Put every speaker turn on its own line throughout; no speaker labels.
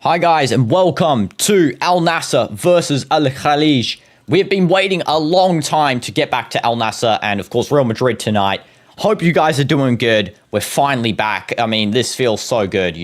Hi guys and welcome to Al Nassr versus Al Khaleej. We have been waiting a long time to get back to Al Nassr and of course Real Madrid tonight. Hope you guys are doing good. We're finally back. I mean, this feels so good,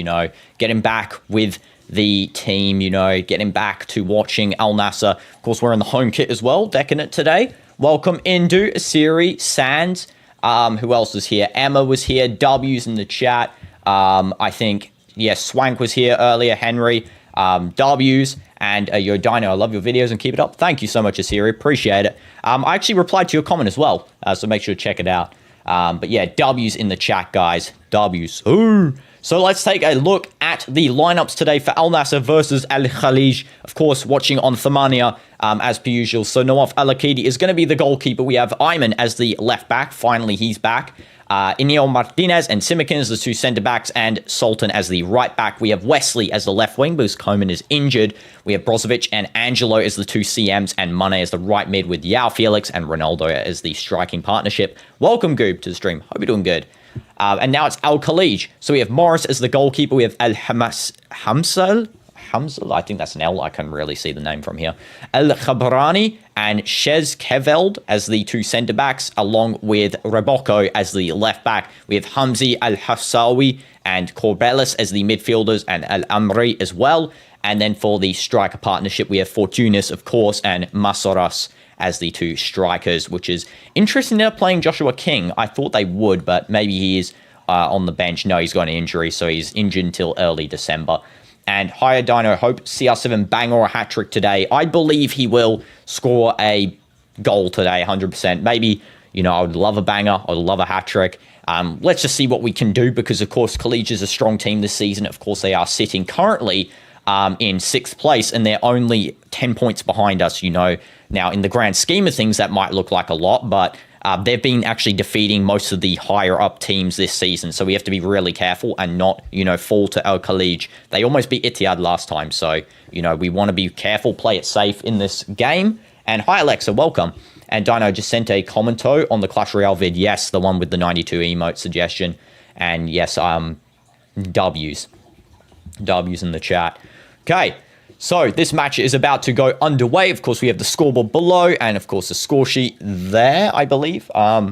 getting back with the team, getting back to watching Al Nassr. Of course, we're in the home kit as well, decking it today. Welcome Indu, Asiri, Sands. Who else was here? Emma was here. W's in the chat. I think... Yes, Swank was here earlier, Henry, W's, and Yo Dino, I love your videos and keep it up. Thank you so much, Asiri, appreciate it. I actually replied to your comment as well, so make sure to check it out. But yeah, W's in the chat, guys. W's. Ooh. So let's take a look at the lineups today for Al Nassr versus Al Khaleej. Of course, watching on Thamanya, as per usual. So Nawaf Al-Akidi is going to be the goalkeeper. We have Ayman as the left back. Finally, he's back. Inigo Martinez and Simikin as the two centre-backs, and Sultan as the right-back. We have Wesley as the left wing because Koeman is injured. We have Brozovic and Angelo as the two CMs, and Mane as the right mid with João Felix and Ronaldo as the striking partnership. Welcome, Goob, to the stream. Hope you're doing good. And now it's Al Khaleej. So we have Morris as the goalkeeper. We have Al Hamsal, I think that's an L. I can really see the name from here. Al Khabrani and Shez Keveld as the two centre-backs, along with Rebocco as the left-back. We have Hamzi Al Hafsawi and Corbelis as the midfielders, and Al Amri as well. And then for the striker partnership, we have Fortunis, of course, and Masoras as the two strikers, which is interesting. They're playing Joshua King. I thought they would, but maybe he is on the bench. No, he's got an injury, so he's injured until early December. And Higher Dino, hope CR7 bang or a hat-trick today. I believe he will score a goal today, 100%. Maybe, I would love a banger. I would love a hat-trick. Let's just see what we can do because, of course, Khaleej is a strong team this season. Of course, they are sitting currently in 6th place, and they're only 10 points behind us, Now, in the grand scheme of things, that might look like a lot, but they've been actually defeating most of the higher-up teams this season, so we have to be really careful and not, fall to Al Khaleej. They almost beat Ittihad last time, so, we want to be careful, play it safe in this game. And hi, Alexa, welcome. And Dino just sent a commento on the Clash Royale vid. Yes, the one with the 92 emote suggestion. And yes, W's. W's in the chat. Okay. So this match is about to go underway. Of course, we have the scoreboard below and, of course, the score sheet there, I believe.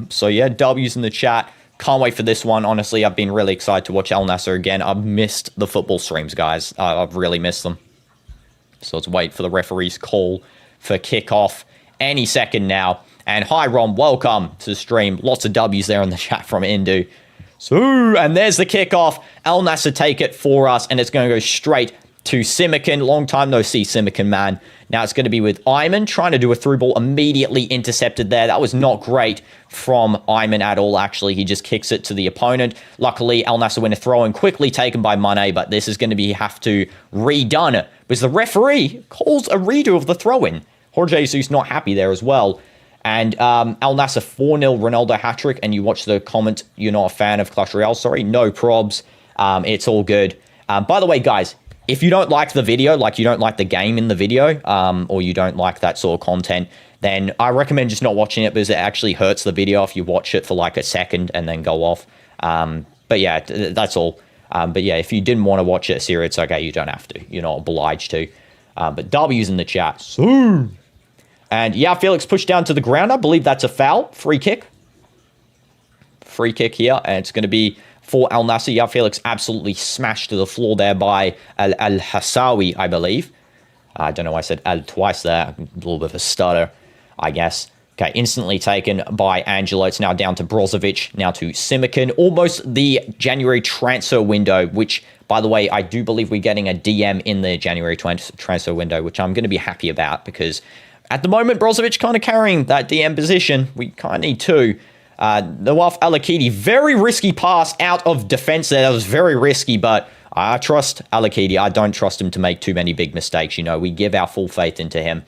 So, yeah, W's in the chat. Can't wait for this one. Honestly, I've been really excited to watch Al Nassr again. I've missed the football streams, guys. I've really missed them. So let's wait for the referee's call for kickoff any second now. And hi, Ron. Welcome to the stream. Lots of W's there in the chat from Indu. So, and there's the kickoff. Al Nassr take it for us, and it's going to go straight to Simikin. Long time no see, Simikin, man. Now it's going to be with Ayman, trying to do a through ball, immediately intercepted there. That was not great from Ayman at all, actually. He just kicks it to the opponent. Luckily, Al Nassr win a throw-in, quickly taken by Mane, but this is going to be have to redone it because the referee calls a redo of the throw-in. Jorge Jesus not happy there as well. And Al Nassr 4-0 Ronaldo hat-trick, and you watch the comment, you're not a fan of Clash Royale, sorry. No probs. It's all good. By the way, guys, if you don't like the video, like you don't like the game in the video, or you don't like that sort of content, then I recommend just not watching it because it actually hurts the video if you watch it for like a second and then go off. But yeah, that's all. But yeah, if you didn't want to watch it, Siri, it's okay. You don't have to. You're not obliged to. But W's in the chat. So, and yeah, Felix pushed down to the ground. I believe that's a foul. Free kick. Free kick here. And it's going to be for Al Nassr. Yeah, Felix absolutely smashed to the floor there by Al Hassawi, I believe. I don't know why I said Al twice there. A little bit of a stutter, I guess. Okay, instantly taken by Angelo. It's now down to Brozovic, now to Simikin. Almost the January transfer window, which, by the way, I do believe we're getting a DM in the January transfer window, which I'm going to be happy about because at the moment, Brozovic kind of carrying that DM position. We kind of need two. Nawaf Al-Akidi, very risky pass out of defense there. That was very risky, but I trust Al-Akidi. I don't trust him to make too many big mistakes. We give our full faith into him.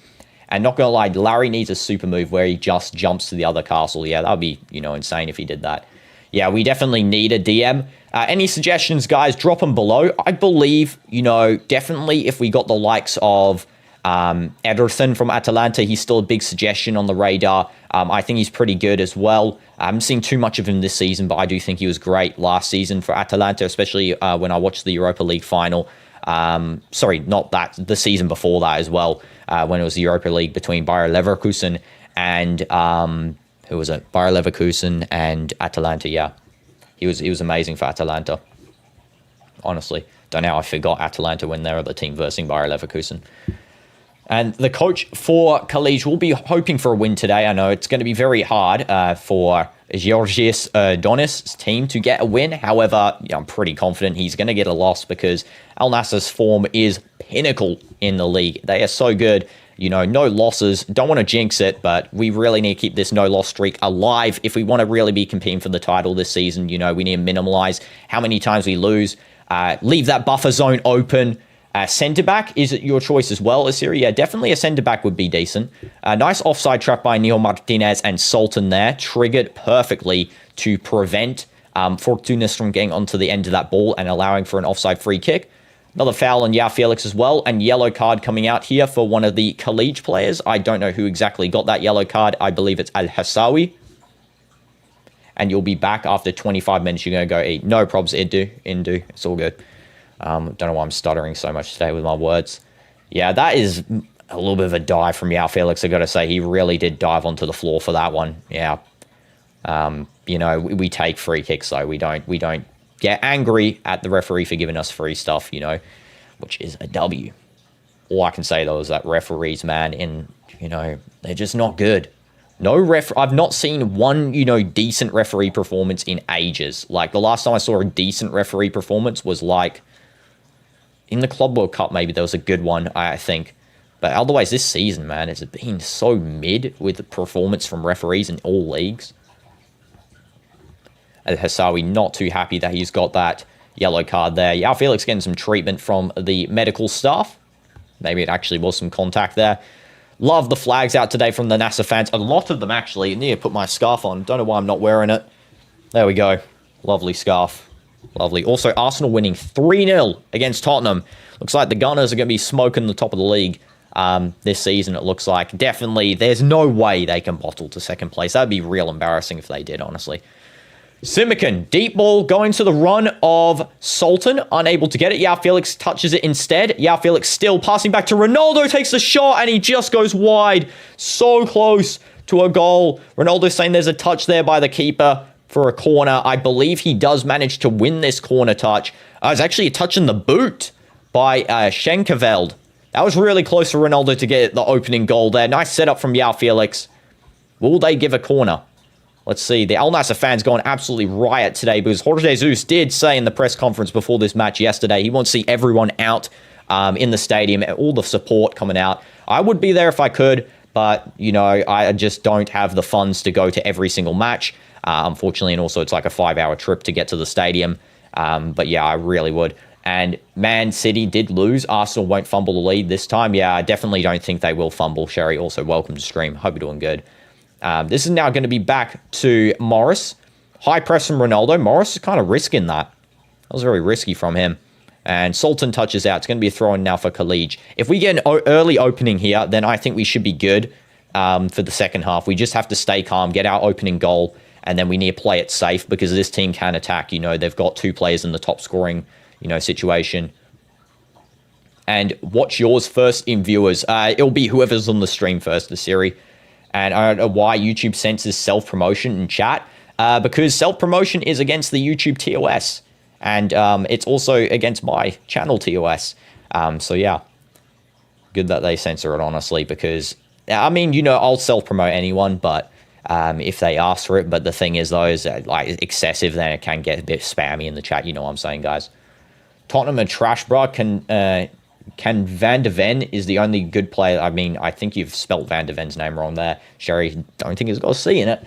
And not gonna lie, Larry needs a super move where he just jumps to the other castle. Yeah, that would be, insane if he did that. Yeah, we definitely need a DM. Any suggestions, guys, drop them below. I believe, definitely if we got the likes of Ederson from Atalanta, he's still a big suggestion on the radar. I think he's pretty good as well. I haven't seen too much of him this season, but I do think he was great last season for Atalanta, especially when I watched the Europa League final. Sorry, not that, the season before that as well, when it was the Europa League between Bayer Leverkusen and, who was it? Bayer Leverkusen and Atalanta, yeah. He was amazing for Atalanta. Honestly, don't know how I forgot Atalanta when they're the team versing Bayer Leverkusen. And the coach for Khaleej will be hoping for a win today. I know it's going to be very hard for Georgios Donis' team to get a win. However, I'm pretty confident he's going to get a loss because Al Nassr's form is pinnacle in the league. They are so good. You know, no losses. Don't want to jinx it, but we really need to keep this no-loss streak alive if we want to really be competing for the title this season. You know, we need to minimize how many times we lose. Leave that buffer zone open. Centre-back, is it your choice as well, Asiri? Yeah, definitely a centre-back would be decent. Nice offside trap by Neil Martinez and Sultan there. Triggered perfectly to prevent Fortunas from getting onto the end of that ball and allowing for an offside free kick. Another foul on Yao Felix as well. And yellow card coming out here for one of the Khaleej players. I don't know who exactly got that yellow card. I believe it's Al-Hassawi. And you'll be back after 25 minutes. You're going to go eat. No probs, Indu. It's all good. Don't know why I'm stuttering so much today with my words. Yeah, that is a little bit of a dive from Yao Felix. I got to say, he really did dive onto the floor for that one. Yeah. You know, we take free kicks, though. We don't get angry at the referee for giving us free stuff, you know, which is a W. All I can say, though, is that referees, man, you know, they're just not good. I've not seen one, you know, decent referee performance in ages. Like, the last time I saw a decent referee performance was, like, in the Club World Cup, maybe there was a good one, I think. But otherwise, this season, man, it's been so mid with the performance from referees in all leagues. Al-Hassawi not too happy that he's got that yellow card there. Yao Felix getting some treatment from the medical staff. Maybe it actually was some contact there. Love the flags out today from the Nassr fans. A lot of them, actually. I need to put my scarf on. Don't know why I'm not wearing it. There we go. Lovely scarf. Lovely. Also, Arsenal winning 3-0 against Tottenham. Looks like the Gunners are going to be smoking the top of the league this season, it looks like. Definitely, there's no way they can bottle to second place. That would be real embarrassing if they did, honestly. Simican, deep ball going to the run of Sultan. Unable to get it. Yao Felix touches it instead. Yao Felix still passing back to Ronaldo. Takes the shot and he just goes wide. So close to a goal. Ronaldo saying there's a touch there by the keeper for a corner. I believe he does manage to win this corner touch. It's actually a touch in the boot by Schenkeveld. That was really close for Ronaldo to get the opening goal there. Nice setup from Yao Felix. Will they give a corner? Let's see. The Al Nassr fans going absolutely riot today because Jorge Jesus did say in the press conference before this match yesterday he wants to see everyone out in the stadium, all the support coming out. I would be there if I could, but, you know, I just don't have the funds to go to every single match, unfortunately, and also it's like a 5-hour trip to get to the stadium. But, yeah, I really would. And Man City did lose. Arsenal won't fumble the lead this time. Yeah, I definitely don't think they will fumble. Sherry, also welcome to stream. Hope you're doing good. This is now going to be back to Morris. High press from Ronaldo. Morris is kind of risking that. That was very risky from him. And Sultan touches out. It's going to be a throw-in now for Khaleej. If we get an early opening here, then I think we should be good for the second half. We just have to stay calm, get our opening goal, and then we need to play it safe because this team can attack. You know, they've got 2 players in the top scoring, you know, situation. And watch yours first in viewers. It'll be whoever's on the stream first, the series. And I don't know why YouTube censors self-promotion in chat. Because self-promotion is against the YouTube TOS. And it's also against my channel TOS. So yeah. Good that they censor it, honestly. Because, I mean, you know, I'll self-promote anyone. But if they ask for it. But the thing is, though, is that, like, excessive. Then it can get a bit spammy in the chat. You know what I'm saying, guys. Tottenham and trash, bro. Can Van de Ven is the only good player. I mean, I think you've spelt Van de Ven's name wrong there. Sherry, don't think he's got a C in it.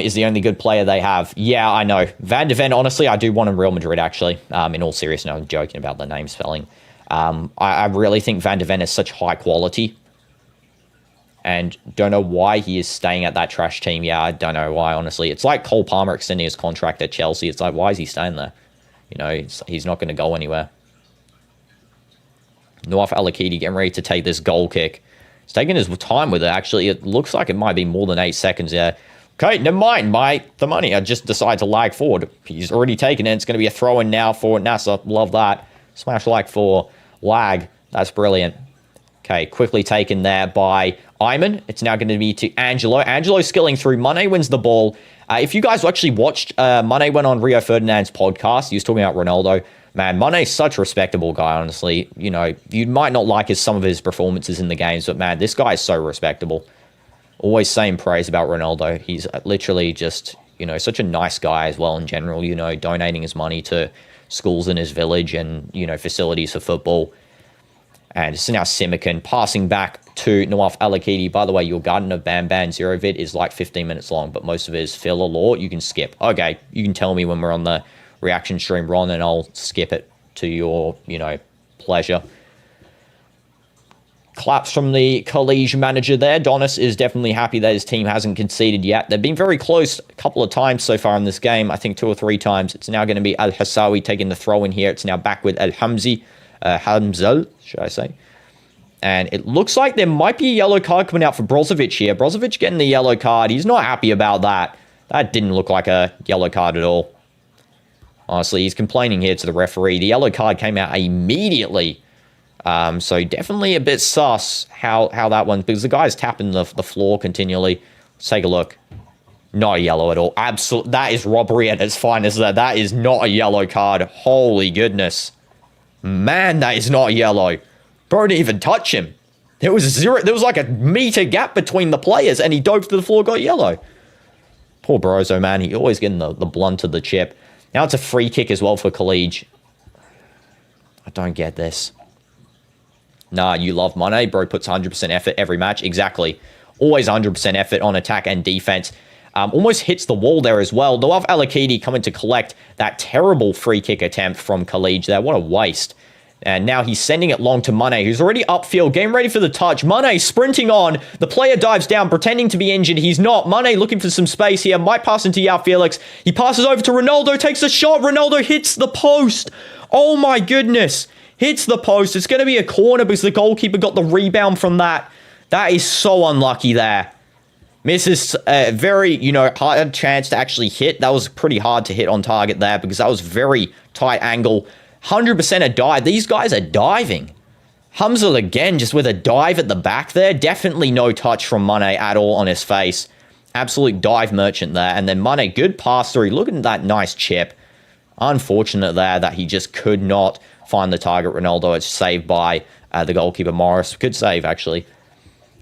Is the only good player they have. Yeah, I know. Van de Ven, honestly, I do want him Real Madrid, actually. In all seriousness, I'm joking about the name spelling. I really think Van de Ven is such high quality. And don't know why he is staying at that trash team. Yeah, I don't know why, honestly. It's like Cole Palmer extending his contract at Chelsea. It's like, why is he staying there? You know, he's not going to go anywhere. Nawaf Al-Akidi getting ready to take this goal kick. He's taking his time with it, actually. It looks like it might be more than 8 seconds there. Okay, never mind. My Thamanya just decided to lag forward. He's already taken it. It's going to be a throw-in now for Nassr. Love that. Smash like for lag. That's brilliant. Okay, quickly taken there by Ayman. It's now going to be to Angelo. Angelo skilling through. Mane wins the ball. If you guys actually watched, Mane went on Rio Ferdinand's podcast. He was talking about Ronaldo. Man, Mane's such a respectable guy, honestly. You know, you might not like some of his performances in the games, but man, this guy is so respectable. Always saying praise about Ronaldo. He's literally just, you know, such a nice guy as well in general, you know, donating his money to schools in his village and, you know, facilities for football. And it's now Simican passing back to Nawaf Al-Akidi. By the way, your Garden of Bamban Zero vid is like 15 minutes long, but most of it is filler lore. You can skip. Okay, you can tell me when we're on the reaction stream, Ron, and I'll skip it to your, you know, pleasure. Claps from the Khaleej manager there. Donis is definitely happy that his team hasn't conceded yet. They've been very close a couple of times so far in this game. I think 2 or 3 times. It's now going to be Al-Hassawi taking the throw in here. It's now back with Al-Hamzi. Hamzel, should I say. And it looks like there might be a yellow card coming out for Brozovic here. Brozovic getting the yellow card. He's not happy about that. That didn't look like a yellow card at all. Honestly, he's complaining here to the referee. The yellow card came out immediately. So definitely a bit sus how that one, because the guy's tapping the floor continually. Let's take a look. Not a yellow at all. Absolutely, that is robbery at its finest. That is not a yellow card. Holy goodness. Man, that is not yellow. Bro didn't even touch him. There was like a meter gap between the players, and he dove to the floor, got yellow. Poor Brozo, man. He always getting the blunt of the chip. Now it's a free kick as well for Khaleej. I don't get this. Nah, you love Mane. Bro puts 100% effort every match. Exactly. Always 100% effort on attack and defense. Almost hits the wall there as well. Nawaf Al-Akidi coming to collect that terrible free kick attempt from Khaleej there. What a waste. And now he's sending it long to Mane, who's already upfield, getting ready for the touch. Mane sprinting on. The player dives down, pretending to be injured. He's not. Mane looking for some space here. Might pass into Yao Felix. He passes over to Ronaldo, takes a shot. Ronaldo hits the post. Oh my goodness. Hits the post. It's going to be a corner because the goalkeeper got the rebound from that. That is so unlucky there. Misses a very, you know, hard chance to actually hit. That was pretty hard to hit on target there because that was very tight angle. 100% a dive. These guys are diving. Hamza again just with a dive at the back there. Definitely no touch from Mane at all on his face. Absolute dive merchant there. And then Mane, good pass through. Look at that nice chip. Unfortunate there that he just could not find the target. Ronaldo, it's saved by the goalkeeper Morris. Good save, actually.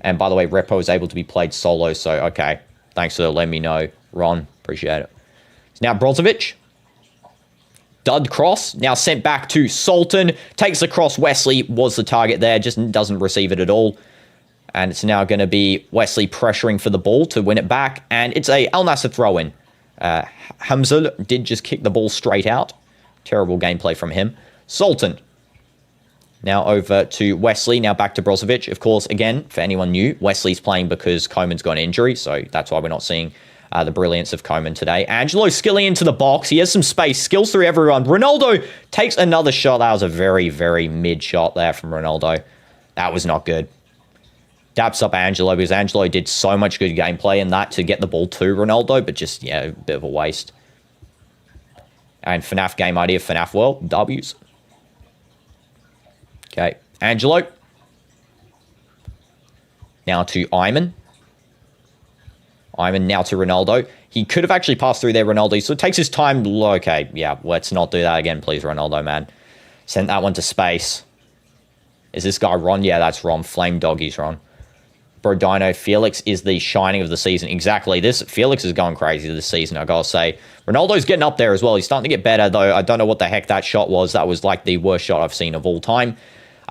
And by the way, Repo is able to be played solo. So, okay. Thanks for letting me know, Ron. Appreciate it. So now Brozovic. Dud cross. Now sent back to Sultan. Takes the cross. Wesley was the target there. Just doesn't receive it at all. And it's now going to be Wesley pressuring for the ball to win it back. And it's a Al Nassr throw-in. Hamzul did just kick the ball straight out. Terrible gameplay from him. Sultan. Now over to Wesley. Now back to Brozovic. Of course, again, for anyone new, Wesley's playing because Koeman's got an injury. So that's why we're not seeing the brilliance of Koeman today. Angelo skilling into the box. He has some space. Skills through everyone. Ronaldo takes another shot. That was a very, very mid shot there from Ronaldo. That was not good. Daps up Angelo because Angelo did so much good gameplay in that to get the ball to Ronaldo. But just, yeah, a bit of a waste. And FNAF game idea, FNAF World. W's. Okay, Angelo. Now to Ayman. Ayman now to Ronaldo. He could have actually passed through there, Ronaldo. So it takes his time. Okay, yeah, let's not do that again, please, Ronaldo, man. Send that one to space. Is this guy Ron? Yeah, that's Ron. Flame Doggies, Ron. Brodino, Felix is the shining of the season. Exactly. Felix is going crazy this season, I gotta say. Ronaldo's getting up there as well. He's starting to get better, though. I don't know what the heck that shot was. That was like the worst shot I've seen of all time.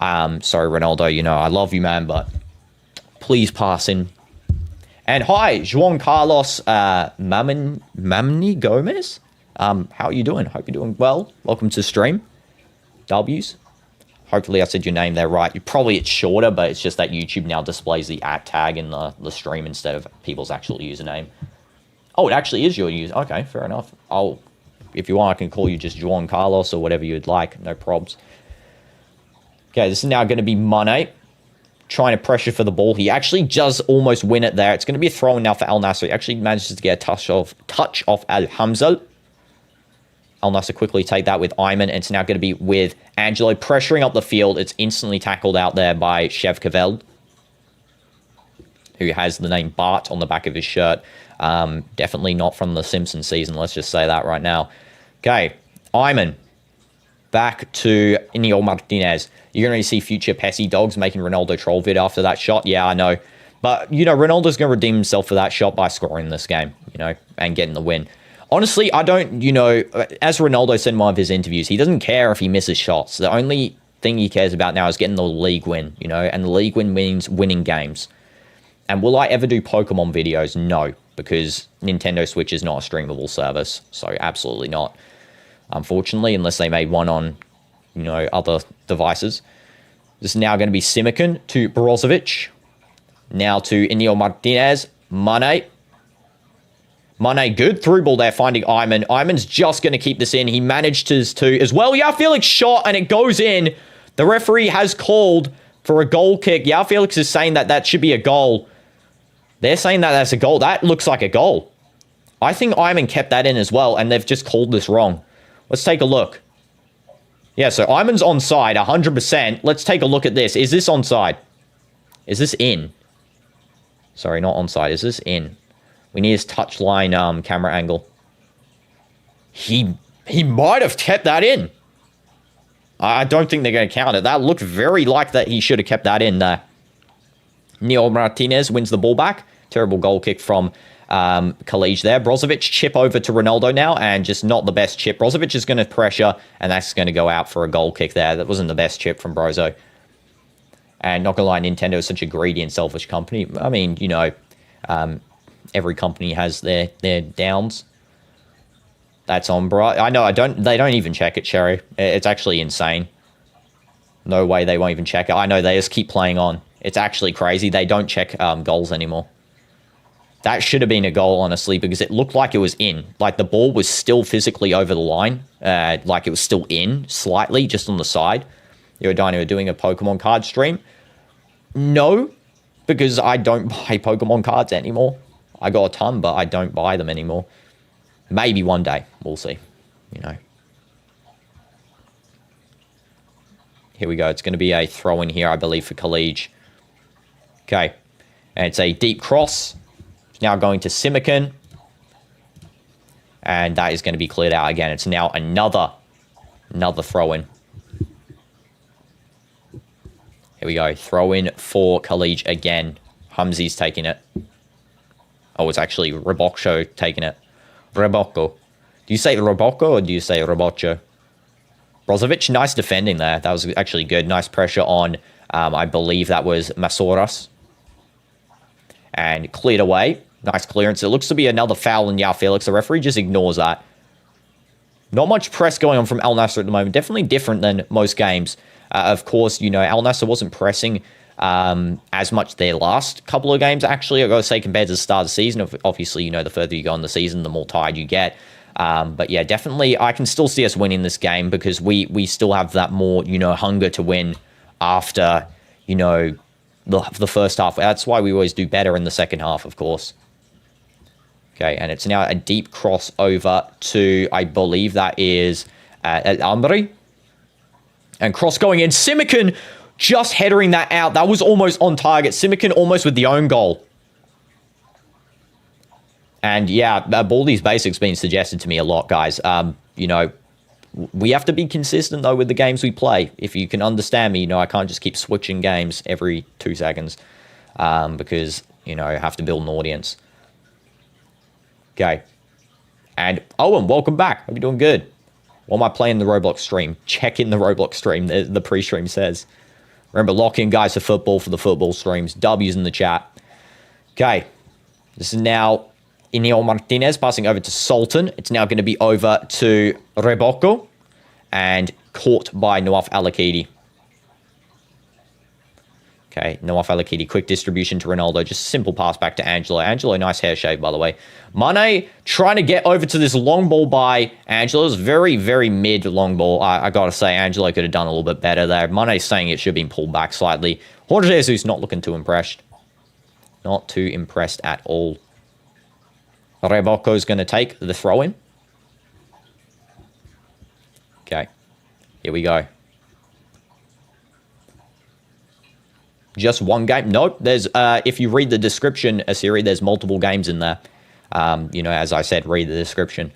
Sorry, Ronaldo, you know, I love you, man, but please pass in. And hi, Juan Carlos Mamni Gomez. How are you doing? Hope you're doing well. Welcome to stream. W's. Hopefully I said your name there right. It's shorter, but it's just that YouTube now displays the @ tag in the stream instead of people's actual username. Oh, it actually is your user. Okay, fair enough. If you want, I can call you just Juan Carlos or whatever you'd like. No probs. Okay, this is now going to be Mane trying to pressure for the ball. He actually does almost win it there. It's going to be a throw-in now for Al Nassr. He actually manages to get a touch off Al Hamza. Al Nassr quickly take that with Ayman, and it's now going to be with Angelo pressuring up the field. It's instantly tackled out there by Chev Cavell, who has the name Bart on the back of his shirt. Definitely not from the Simpsons season, let's just say that right now. Okay, Ayman. Back to Inigo Martinez. You're going to see future Pessy dogs making Ronaldo troll vid after that shot. Yeah, I know. But, you know, Ronaldo's going to redeem himself for that shot by scoring this game, you know, and getting the win. Honestly, I don't, you know, as Ronaldo said in one of his interviews, he doesn't care if he misses shots. The only thing he cares about now is getting the league win, you know, and the league win means winning games. And will I ever do Pokemon videos? No, because Nintendo Switch is not a streamable service. So absolutely not. Unfortunately, unless they made one on, you know, other devices. This is now going to be Simikin to Brozovic. Now to Inigo Martinez. Mane. Mane, good through ball there, finding Ayman. Ayman's just going to keep this in. He managed to as well. Yeah, Felix shot, and it goes in. The referee has called for a goal kick. Yeah, Felix is saying that that should be a goal. They're saying that that's a goal. That looks like a goal. I think Ayman kept that in as well, and they've just called this wrong. Let's take a look. Yeah, so Ayman's onside, 100%. Let's take a look at this. Is this onside? Is this in? Sorry, not onside. Is this in? We need his touchline camera angle. He might have kept that in. I don't think they're going to count it. That looked very like that he should have kept that in there. Inigo Martinez wins the ball back. Terrible goal kick from Khaleej there. Brozovic chip over to Ronaldo now, and just not the best chip. Brozovic is going to pressure, and that's going to go out for a goal kick there. That wasn't the best chip from Brozo. And not going to lie, Nintendo is such a greedy and selfish company. I mean, you know, every company has their downs. That's on, bro. I know, they don't even check it, Sherry. It's actually insane. No way they won't even check it. I know, they just keep playing on. It's actually crazy. They don't check goals anymore. That should have been a goal, honestly, because it looked like it was in. Like, the ball was still physically over the line. Like, it was still in, slightly, just on the side. You're doing a Pokemon card stream? No, because I don't buy Pokemon cards anymore. I got a ton, but I don't buy them anymore. Maybe one day. We'll see. You know. Here we go. It's going to be a throw-in here, I believe, for Khaleej. Okay. And it's a deep cross. It's now going to Simikin. And that is going to be cleared out again. It's now another throw-in. Here we go. Throw-in for Khaleej again. Humzi's taking it. Oh, it's actually Roboccio taking it. Robocco. Do you say Robocco or do you say Roboccio? Brozovic, nice defending there. That was actually good. Nice pressure on, I believe that was Masoras. And cleared away. Nice clearance. It looks to be another foul in Yao Felix. The referee just ignores that. Not much press going on from Al Nassr at the moment. Definitely different than most games. Of course, you know, Al Nassr wasn't pressing as much their last couple of games, actually. I've got to say, compared to the start of the season, obviously, you know, the further you go in the season, the more tired you get. But yeah, definitely, I can still see us winning this game because we still have that more, you know, hunger to win after, you know, the first half. That's why we always do better in the second half, of course. Okay, and it's now a deep cross over to, I believe that is El Ambri. And cross going in. Simikin just headering that out. That was almost on target. Simikin almost with the own goal. And yeah, Baldy's Basics being suggested to me a lot, guys. You know, we have to be consistent, though, with the games we play. If you can understand me, you know, I can't just keep switching games every 2 seconds. Because, you know, I have to build an audience. Okay. And Owen, welcome back. Hope you're doing good. What am I playing the Roblox stream? Check in the Roblox stream, the pre-stream says. Remember, lock in, guys, for the football streams. W's in the chat. Okay. This is now Inigo Martinez passing over to Sultan. It's now going to be over to Rebocco. And caught by Nawaf Al-Akidi. Okay, Noah Falakidi, quick distribution to Ronaldo. Just simple pass back to Angelo. Angelo, nice hair shave, by the way. Mane trying to get over to this long ball by Angelo. It was very, very mid long ball. I got to say, Angelo could have done a little bit better there. Mane saying it should have been pulled back slightly. Jorge Jesus not looking too impressed. Not too impressed at all. Rebocco's going to take the throw-in. Okay, here we go. Just one game? Nope. There's, if you read the description, Asiri, there's multiple games in there. You know, as I said, read the description.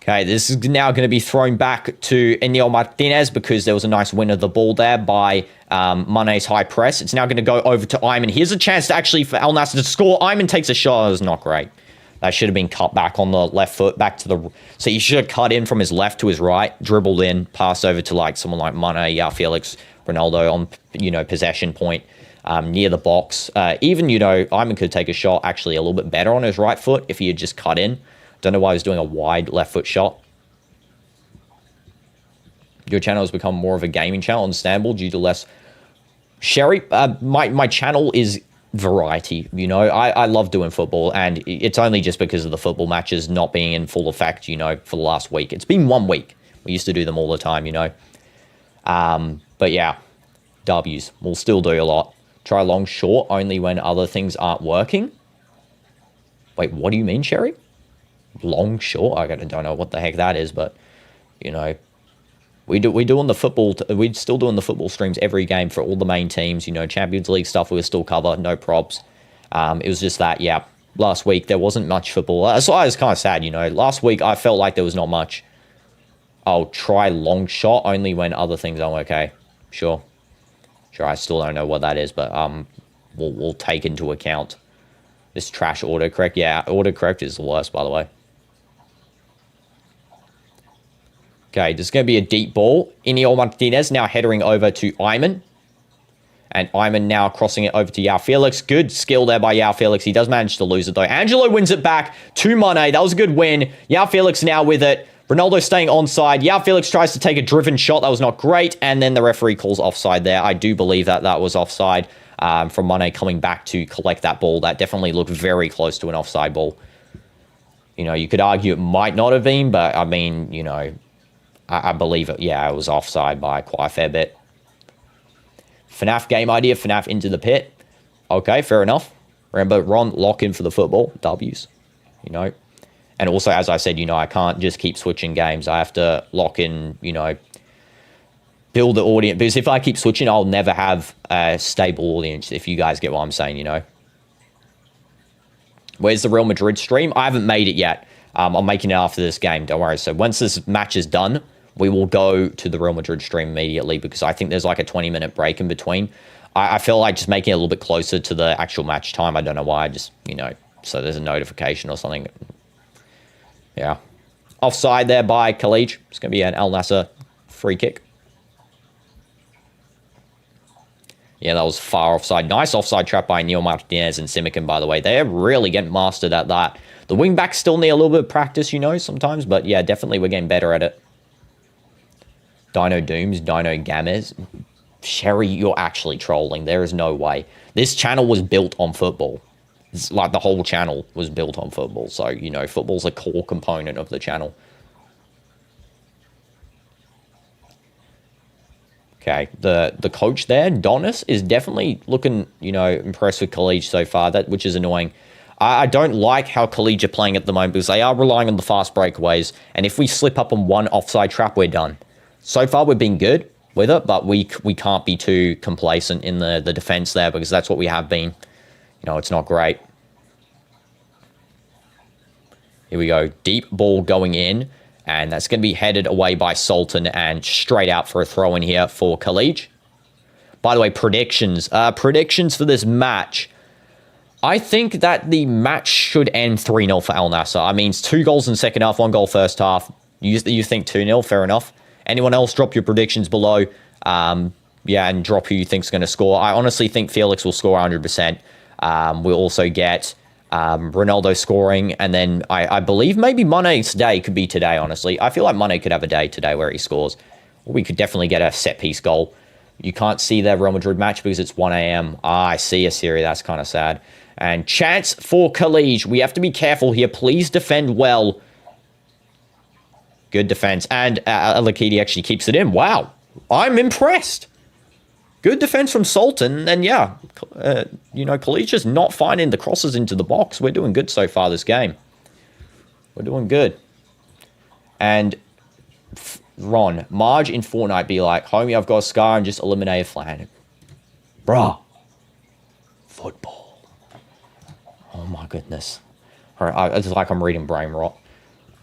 Okay, this is now going to be thrown back to Inigo Martinez because there was a nice win of the ball there by Mane's high press. It's now going to go over to Ayman. Here's a chance to actually for Al Nassr to score. Ayman takes a shot. It was not great. That should have been cut back on the left foot, back to the... So he should have cut in from his left to his right, dribbled in, passed over to like someone like Mane, Felix, Ronaldo on, you know, possession point near the box. Even, you know, Ayman could take a shot actually a little bit better on his right foot if he had just cut in. Don't know why he was doing a wide left foot shot. Your channel has become more of a gaming channel, understandable, due to less... Sherry, my channel is variety, you know. I love doing football, and it's only just because of the football matches not being in full effect, you know, for the last week. It's been 1 week. We used to do them all the time, you know. But yeah, W's. We'll still do a lot. Try long, short, only when other things aren't working. Wait, what do you mean, Sherry? Long, short? I don't know what the heck that is, but, you know, we still doing the football streams every game for all the main teams. You know, Champions League stuff we will still cover, no props. It was just that, yeah, last week there wasn't much football. So I was kind of sad, you know. Last week I felt like there was not much. I'll try long shot only when other things aren't okay. Sure, I still don't know what that is, but we'll take into account this trash autocorrect. Yeah, autocorrect is the worst, by the way. Okay, this is going to be a deep ball. Inigo Martinez now headering over to Ayman. And Ayman now crossing it over to João Felix. Good skill there by João Felix. He does manage to lose it, though. Angelo wins it back to Mane. That was a good win. João Felix now with it. Ronaldo staying onside. João Felix tries to take a driven shot. That was not great. And then the referee calls offside there. I do believe that that was offside from Mane coming back to collect that ball. That definitely looked very close to an offside ball. You know, you could argue it might not have been, but I mean, you know, I believe it. Yeah, it was offside by quite a fair bit. FNAF game idea. FNAF into the pit. Okay, fair enough. Remember, Ron, lock in for the football. W's. You know. And also, as I said, you know, I can't just keep switching games. I have to lock in, you know, build the audience. Because if I keep switching, I'll never have a stable audience, if you guys get what I'm saying, you know. Where's the Real Madrid stream? I haven't made it yet. I'm making it after this game. Don't worry. So once this match is done, we will go to the Real Madrid stream immediately because I think there's like a 20-minute break in between. I feel like just making it a little bit closer to the actual match time. I don't know why. Just, you know, so there's a notification or something. Yeah. Offside there by Khaleej. It's going to be an Al Nassr free kick. Yeah, that was far offside. Nice offside trap by Neil Martinez and Simican, by the way. They're really getting mastered at that. The wingbacks still need a little bit of practice, you know, sometimes. But yeah, definitely we're getting better at it. Dino Dooms, Dino Gamers. Sherry, you're actually trolling. There is no way. This channel was built on football. It's like the whole channel was built on football. So, you know, football's a core component of the channel. Okay, the coach there, Donis, is definitely looking, you know, impressed with Khaleej so far, which is annoying. I don't like how Khaleej are playing at the moment because they are relying on the fast breakaways. And if we slip up on one offside trap, we're done. So far, we've been good with it, but we can't be too complacent in the defense there because that's what we have been. You know, it's not great. Here we go. Deep ball going in. And that's going to be headed away by Sultan and straight out for a throw in here for Khaleej. By the way, predictions. Predictions for this match. I think that the match should end 3-0 for Al Nassr. I mean, it's 2 goals in the second half, 1 goal first half. You think 2-0, fair enough. Anyone else, drop your predictions below. Yeah, and drop who you think's going to score. I honestly think Felix will score 100%. We'll also get Ronaldo scoring, and then I believe maybe Mane's day could be today, honestly. I feel like Mane could have a day today where he scores. We could definitely get a set-piece goal You can't see their Real Madrid match because it's 1 a.m. Ah, I see, Assyria. That's kind of sad. And chance for Khaleej. We have to be careful here. Please defend well. Good defense. And Al-Akidi actually keeps it in. Wow. I'm impressed. Good defense from Sultan. And yeah, Khaleej just not finding the crosses into the box. We're doing good so far this game. We're doing good. And Ron, Marge in Fortnite be like, homie, I've got a scar and just eliminate a flan. Bruh. Football. Oh my goodness. All right, it's like I'm reading brain rot.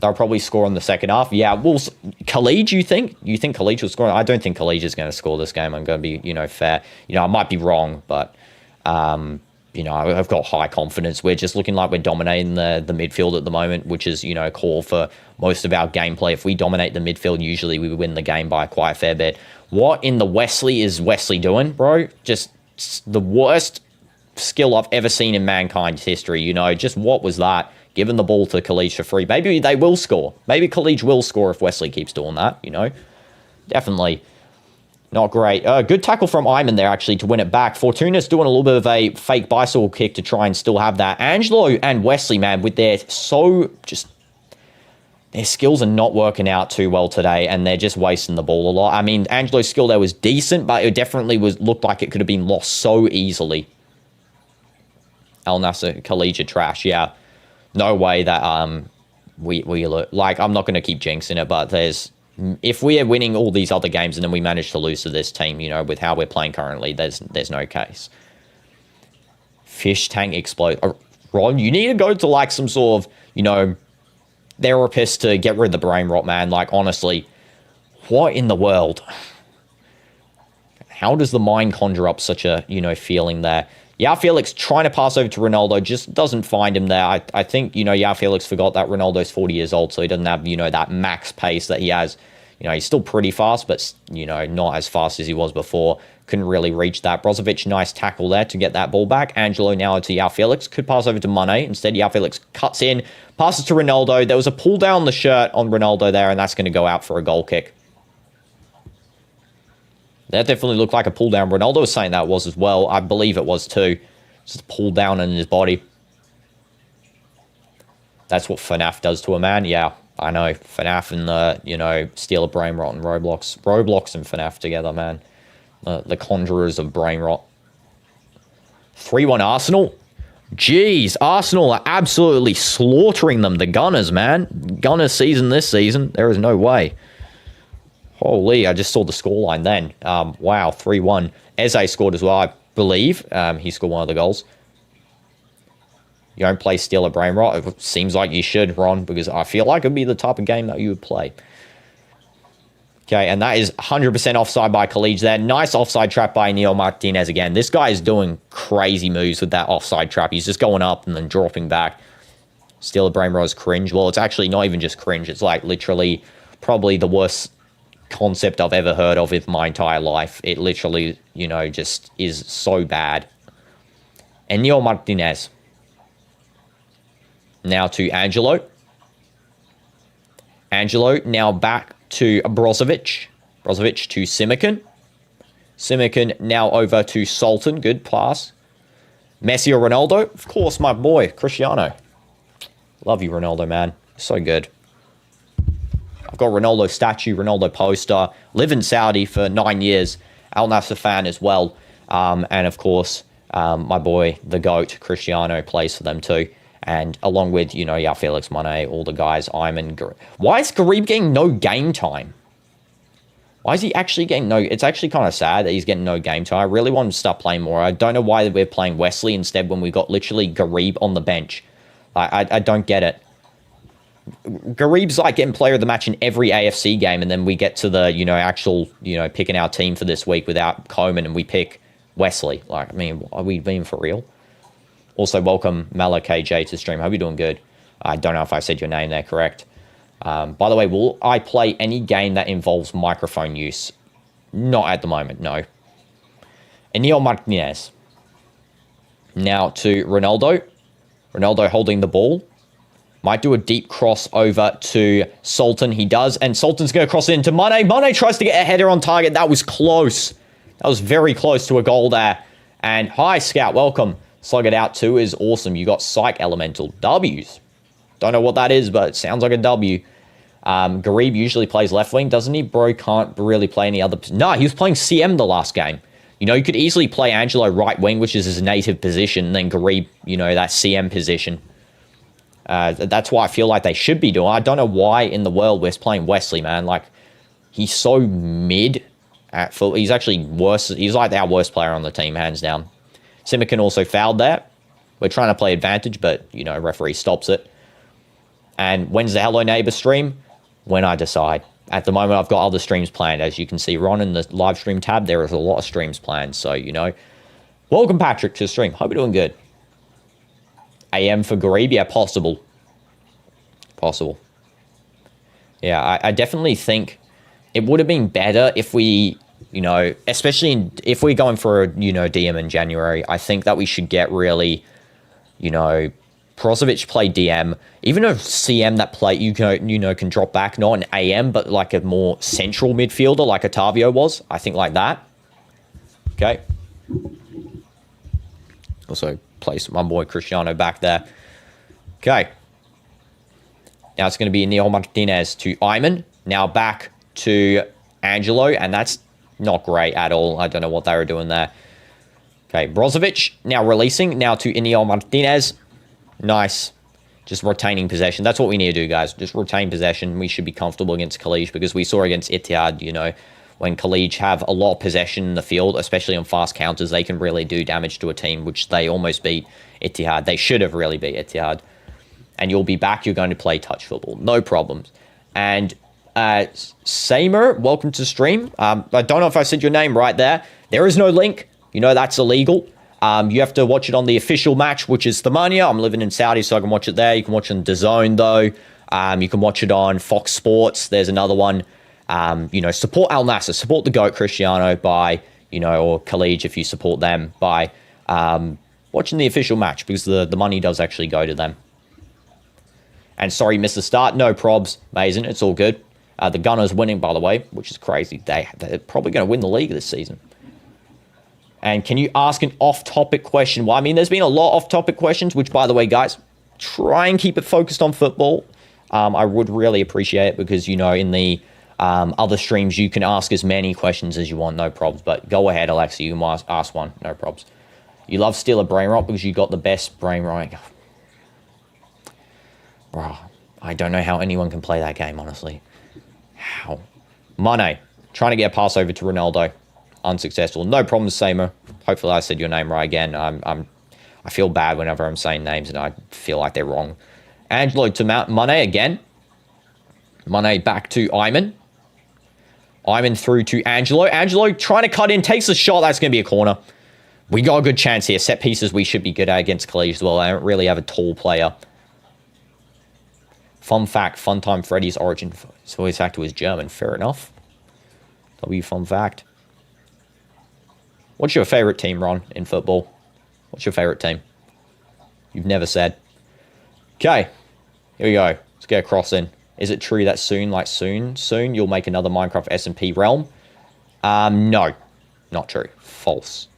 They'll probably score in the second half. Yeah, well, Khaleej, you think? You think Khaleej will score? I don't think Khaleej is going to score this game. I'm going to be, fair. I might be wrong, but, I've got high confidence. We're just looking like we're dominating the midfield at the moment, which is, core for most of our gameplay. If we dominate the midfield, usually we win the game by quite a fair bit. What in the Wesley is Wesley doing, bro? Just the worst skill I've ever seen in mankind's history. Just what was that? Giving the ball to Khaleej for free. Maybe they will score. Maybe Khaleej will score if Wesley keeps doing that, Definitely not great. Good tackle from Iman there, actually, to win it back. Fortuna's doing a little bit of a fake bicycle kick to try and still have that. Angelo and Wesley, man, with their skills are not working out too well today, and they're just wasting the ball a lot. I mean, Angelo's skill there was decent, but it definitely looked like it could have been lost so easily. Al Nassr, Khaleej are trash, yeah. No way that we look like, I'm not going to keep jinxing it, but if we are winning all these other games and then we manage to lose to this team, with how we're playing currently, there's no case. Fish tank explode. Ron, you need to go to like some sort of, therapist to get rid of the brain rot, man. Like, honestly, what in the world? How does the mind conjure up such a, feeling there? Yao Felix trying to pass over to Ronaldo, just doesn't find him there. I think, Yao Felix forgot that Ronaldo's 40 years old, so he doesn't have, that max pace that he has. He's still pretty fast, but, not as fast as he was before. Couldn't really reach that. Brozovic, nice tackle there to get that ball back. Angelo now to Yao Felix. Could pass over to Mane. Instead, Yao Felix cuts in, passes to Ronaldo. There was a pull down the shirt on Ronaldo there, and that's going to go out for a goal kick. That definitely looked like a pull down. Ronaldo was saying that was as well. I believe it was too. Just a pull down in his body. That's what FNAF does to a man. Yeah, I know. FNAF and the, Steal a Brain Rot and Roblox. Roblox and FNAF together, man. The conjurers of brain rot. 3-1 Arsenal. Jeez, Arsenal are absolutely slaughtering them. The Gunners, man. Gunners season this season. There is no way. Holy, I just saw the scoreline then. Wow, 3-1. Eze scored as well, I believe. He scored one of the goals. You don't play Steal a Brain Rot? It seems like you should, Ron, because I feel like it would be the type of game that you would play. Okay, and that is 100% offside by Khaleej there. Nice offside trap by Neil Martinez again. This guy is doing crazy moves with that offside trap. He's just going up and then dropping back. Steal a Brain Rot is cringe. Well, it's actually not even just cringe. It's like literally probably the worst concept I've ever heard of in my entire life. It literally, just is so bad. And Neil Martinez. Now to Angelo. Angelo now back to Brozovic. Brozovic to Simican. Simican now over to Sultan. Good pass. Messi or Ronaldo? Of course, my boy, Cristiano. Love you, Ronaldo, man. So good. I've got Ronaldo statue, Ronaldo poster. Live in Saudi for 9 years. Al Nassr fan as well. And of course, my boy, the GOAT, Cristiano, plays for them too. And along with, Yao Felix, Mane, all the guys, Iman. Why is Garib getting no game time? Why is he actually getting no... It's actually kind of sad that he's getting no game time. I really want him to start playing more. I don't know why we're playing Wesley instead when we got literally Garib on the bench. I don't get it. Garib's like getting player of the match in every AFC game, and then we get to the, actual, picking our team for this week without Coleman, and we pick Wesley. Like, I mean, are we being for real? Also, welcome Malak KJ to stream. Hope you're doing good. I don't know if I said your name there correct. By the way, will I play any game that involves microphone use? Not at the moment, no. Enio Martinez. Now to Ronaldo. Ronaldo holding the ball. Might do a deep cross over to Sultan. He does. And Sultan's going to cross it into Mane. Mane tries to get a header on target. That was close. That was very close to a goal there. And hi, Scout, welcome. Slug it out too is awesome. You got Psych Elemental. W's. Don't know what that is, but it sounds like a W. Garib usually plays left wing, doesn't he? Bro can't really play any other... No, he was playing CM the last game. You know, you could easily play Angelo right wing, which is his native position, and then Garib, you know, that CM position. That's why I feel like they should be doing. I don't know why in the world we're playing Wesley, man. Like, he's so mid at full. He's actually worse. He's like our worst player on the team, hands down. Simican also fouled there. We're trying to play advantage, but, you know, referee stops it. And when's the Hello Neighbor stream? When I decide. At the moment, I've got other streams planned. As you can see, Ron, in the live stream tab, there is a lot of streams planned. So, you know, welcome, Patrick, to the stream. Hope you're doing good. AM for Garib? Yeah, possible. Possible. Yeah, I definitely think it would have been better if we, you know, especially if we're going for a, you know, DM in January, I think that we should get really, you know, Brozovic play DM, even a CM that play you can drop back, not an AM, but like a more central midfielder like Otavio was. I think like that. Okay. Also place my boy Cristiano back there. Okay. Now it's going to be Neil Martinez to Iman. Now back to Angelo, and that's not great at all. I don't know what they were doing there. Okay, Brozovic now releasing. Now to Inigo Martinez. Nice. Just retaining possession. That's what we need to do, guys. Just retain possession. We should be comfortable against Khaleej, because we saw against Etihad, you know, when Khaleej have a lot of possession in the field, especially on fast counters, they can really do damage to a team, which they almost beat Etihad. They should have really beat Etihad. And you'll be back. You're going to play touch football. No problems. And Samer, welcome to stream. I don't know if I said your name right there. There is no link. You know that's illegal. You have to watch it on the official match, which is Thamanya. I'm living in Saudi, so I can watch it there. You can watch it on DAZN, though. You can watch it on Fox Sports. There's another one. You know, support Al Nassr. Support the GOAT Cristiano by, you know, or Khaleej if you support them by watching the official match, because the money does actually go to them. And sorry, missed the start. No probs, Mason. It's all good. The Gunners winning, by the way, which is crazy. They're probably going to win the league this season. And can you ask an off-topic question? Well, I mean, there's been a lot of off-topic questions, which, by the way, guys, try and keep it focused on football. I would really appreciate it, because, you know, in the other streams, you can ask as many questions as you want, no problems. But go ahead, Alexa, you must ask one, no problems. You love Steeler brain rot because you got the best brain rot. Bro, I don't know how anyone can play that game, honestly. How? Mane, trying to get a pass over to Ronaldo. Unsuccessful. No problems, Samer. Hopefully I said your name right again. I feel bad whenever I'm saying names and I feel like they're wrong. Angelo to Mane again. Mane back to Iman. Iman through to Angelo. Angelo trying to cut in, takes the shot. That's going to be a corner. We got a good chance here. Set pieces we should be good at against Khaleej as well. I don't really have a tall player. Fun fact, Fun Time Freddy's origin. So his actor was German. Fair enough. Fun fact. What's your favorite team, Ron, in football? What's your favorite team? You've never said. Okay. Here we go. Let's get a cross in. Is it true that soon, you'll make another Minecraft S&P realm? No. Not true. False.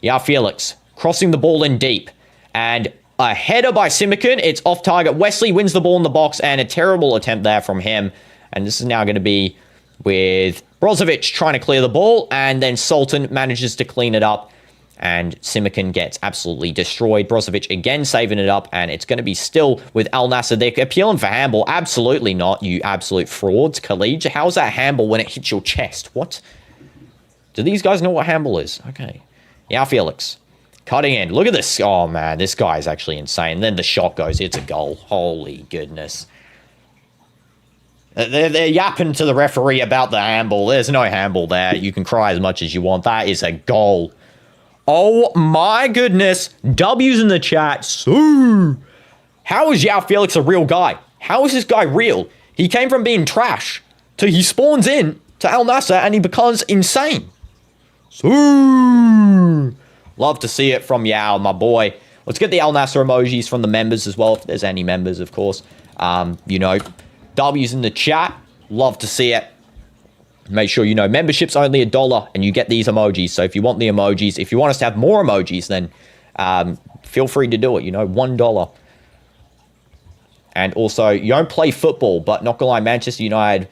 Yeah, Felix. Crossing the ball in deep. And a header by Simican. It's off target. Wesley wins the ball in the box, and a terrible attempt there from him. And this is now going to be with Brozovic trying to clear the ball, and then Sultan manages to clean it up, and Simican gets absolutely destroyed. Brozovic again saving it up, and it's going to be still with Al Nassr. They're appealing for handball. Absolutely not, you absolute frauds. Khaleej, how's that handball when it hits your chest? What? Do these guys know what handball is? Okay. Yeah, Felix. Cutting in. Look at this. Oh, man, this guy is actually insane. Then the shot goes. It's a goal. Holy goodness. They're yapping to the referee about the handball. There's no handball there. You can cry as much as you want. That is a goal. Oh my goodness. W's in the chat. So, how is Yao Felix a real guy? How is this guy real? He came from being trash to he spawns in to Al Nassr and he becomes insane. So, love to see it from Yao, my boy. Let's get the Al Nassr emojis from the members as well, if there's any members, of course. You know, W's in the chat. Love to see it. Make sure you know membership's only $1 and you get these emojis. So if you want the emojis, if you want us to have more emojis, then feel free to do it. $1. And also, you don't play football, but not gonna lie, Manchester United,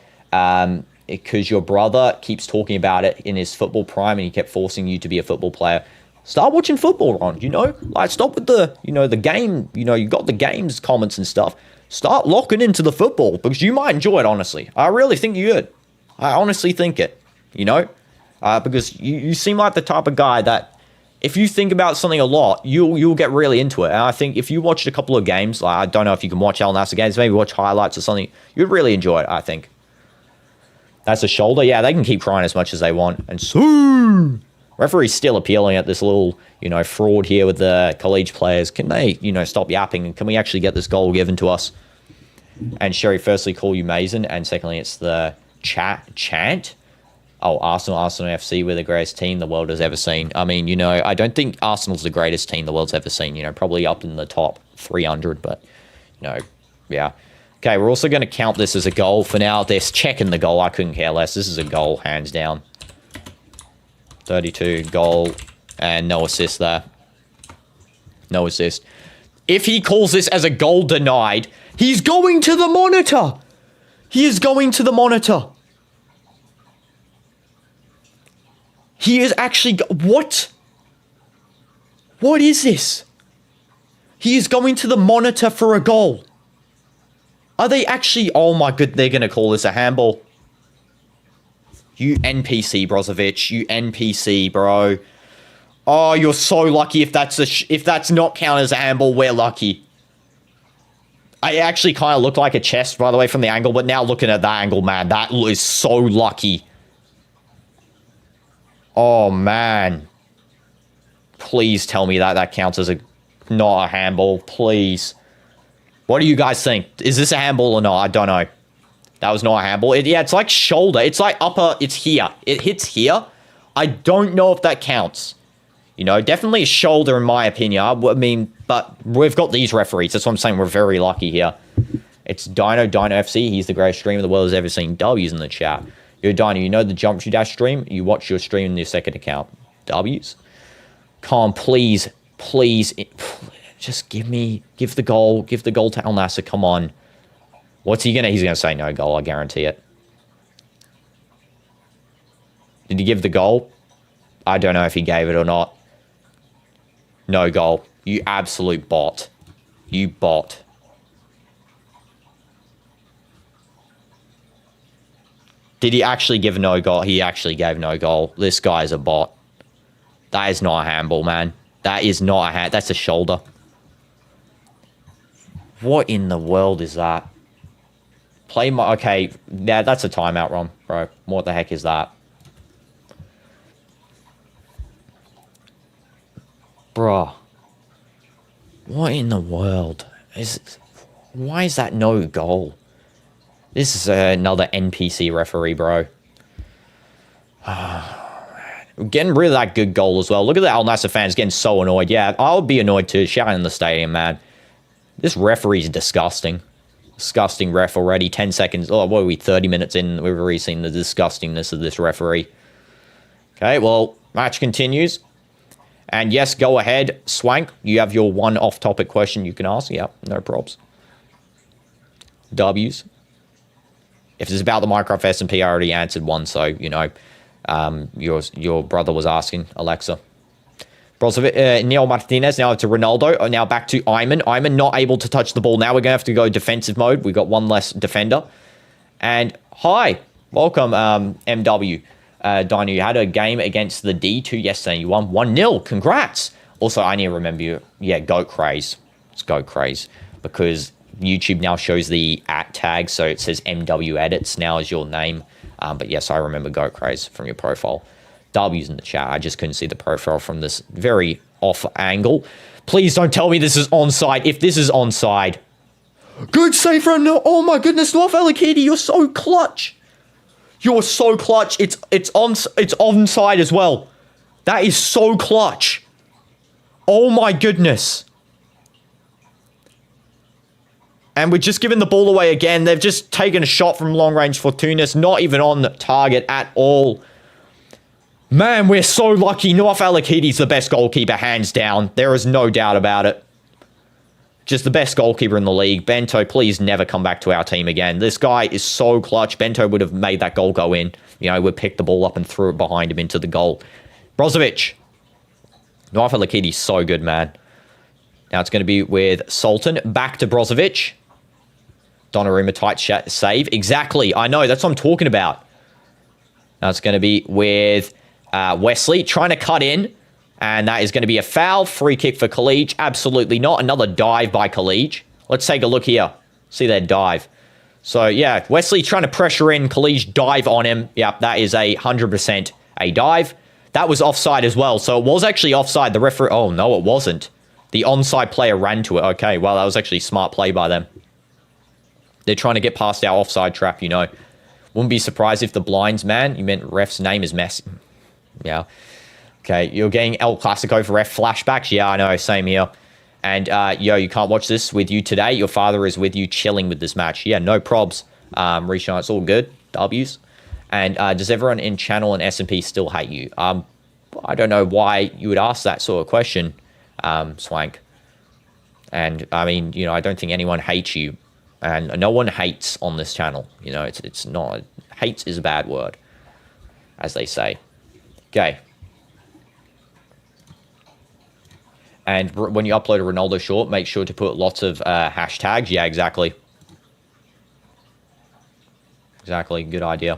because your brother keeps talking about it in his football prime and he kept forcing you to be a football player. Start watching football, Ron, Like, stop with the, the game, you got the games comments and stuff. Start locking into the football because you might enjoy it, honestly. I really think you would. I honestly think it, because you seem like the type of guy that if you think about something a lot, you'll get really into it. And I think if you watched a couple of games, like I don't know if you can watch Al Nassr games, maybe watch highlights or something, you'd really enjoy it, I think. That's a shoulder. Yeah, they can keep crying as much as they want. And so, referee's still appealing at this little, fraud here with the Khaleej players. Can they, stop yapping? And can we actually get this goal given to us? And Sherry, firstly, call you Mason. And secondly, it's the chant. Oh, Arsenal FC, we're the greatest team the world has ever seen. I mean, I don't think Arsenal's the greatest team the world's ever seen. Probably up in the top 300, but, yeah. Okay, we're also going to count this as a goal. For now, they're checking the goal. I couldn't care less. This is a goal, hands down. 32, goal, and no assist there. No assist. If he calls this as a goal denied, he's going to the monitor. He is going to the monitor. He is actually... What? What is this? He is going to the monitor for a goal. Are they actually... Oh my god, they're going to call this a handball. You NPC, Brozovic. You NPC, bro. Oh, you're so lucky if that's not counted as a handball. We're lucky. I actually kind of looked like a chest, by the way, from the angle. But now looking at that angle, man, that is so lucky. Oh, man. Please tell me that counts as not a handball. Please. What do you guys think? Is this a handball or not? I don't know. That was not a handball. Yeah, it's like shoulder. It's like upper. It's here. It hits here. I don't know if that counts. Definitely a shoulder in my opinion. I mean, but we've got these referees. That's what I'm saying. We're very lucky here. It's Dino FC. He's the greatest streamer the world has ever seen. W's in the chat. Yo, Dino, the Jump Shoot Dash stream? You watch your stream in your second account. W's? Come on, please. Just give the goal. Give the goal to Al Nassr. Come on. What's he gonna? He's gonna say no goal. I guarantee it. Did he give the goal? I don't know if he gave it or not. No goal. You absolute bot. You bot. Did he actually give no goal? He actually gave no goal. This guy is a bot. That is not a handball, man. That is not a hand. That's a shoulder. What in the world is that? Okay, yeah, that's a timeout, Ron, bro. What the heck is that? Bruh. What in the world? Why is that no goal? This is another NPC referee, bro. We're getting rid of that good goal as well. Look at the Al Nassr fans getting so annoyed. Yeah, I would be annoyed too. Shouting in the stadium, man. This referee's disgusting. Disgusting ref already. 10 seconds. Oh, what are we? 30 minutes in. We've already seen the disgustingness of this referee. Okay, well, match continues. And yes, go ahead. Swank, you have your one off-topic question you can ask. Yeah, no props. W's. If it's about the Minecraft S&P, I already answered one, so, your brother was asking, Alexa. Neil Martinez, now to Ronaldo. Now back to Ayman. Ayman not able to touch the ball. Now we're going to have to go defensive mode. We've got one less defender. And hi, welcome, MW. Dino, you had a game against the D2 yesterday. You won 1-0. Congrats. Also, I need to remember you. Yeah, Goat Craze. It's Goat Craze. Because YouTube now shows the @ tag, so it says MW Edits now is your name. But yes, I remember Goat Craze from your profile. W's in the chat. I just couldn't see the profile from this very off angle. Please don't tell me this is onside. If this is onside. Good save from no. Oh my goodness, North Alakidi, you're so clutch. You're so clutch. It's onside as well. That is so clutch. Oh my goodness. And we're just giving the ball away again. They've just taken a shot from long range for Tunis. Not even on target at all. Man, we're so lucky. Nawaf Al-Akidi's the best goalkeeper, hands down. There is no doubt about it. Just the best goalkeeper in the league. Bento, please never come back to our team again. This guy is so clutch. Bento would have made that goal go in. You know, we picked the ball up and threw it behind him into the goal. Brozovic. Nawaf Al-Akidi's so good, man. Now it's going to be with Sultan. Back to Brozovic. Donnarumma tight save. Exactly. I know. That's what I'm talking about. Now it's going to be with Wesley trying to cut in. And that is going to be a foul. Free kick for Khaleej. Absolutely not. Another dive by Khaleej. Let's take a look here. See that dive. So, yeah. Wesley trying to pressure in. Khaleej dive on him. Yep, that is 100% a dive. That was offside as well. So, it was actually offside. The referee... Oh, no, it wasn't. The onside player ran to it. Okay, well, that was actually smart play by them. They're trying to get past our offside trap, you know. Wouldn't be surprised if the blinds man, you meant ref's name is Messi. Yeah. Okay, you're getting El Clasico for ref flashbacks. Yeah, I know, same here. And, yo, you can't watch this with you today. Your father is with you chilling with this match. Yeah, no probs. Rishon, it's all good. W's. And does everyone in channel and S&P still hate you? I don't know why you would ask that sort of question, Swank. And, I mean, you know, I don't think anyone hates you. And no one hates on this channel. You know, it's not... Hates is a bad word, as they say. Okay. And when you upload a Ronaldo short, make sure to put lots of hashtags. Yeah, exactly. Exactly. Good idea.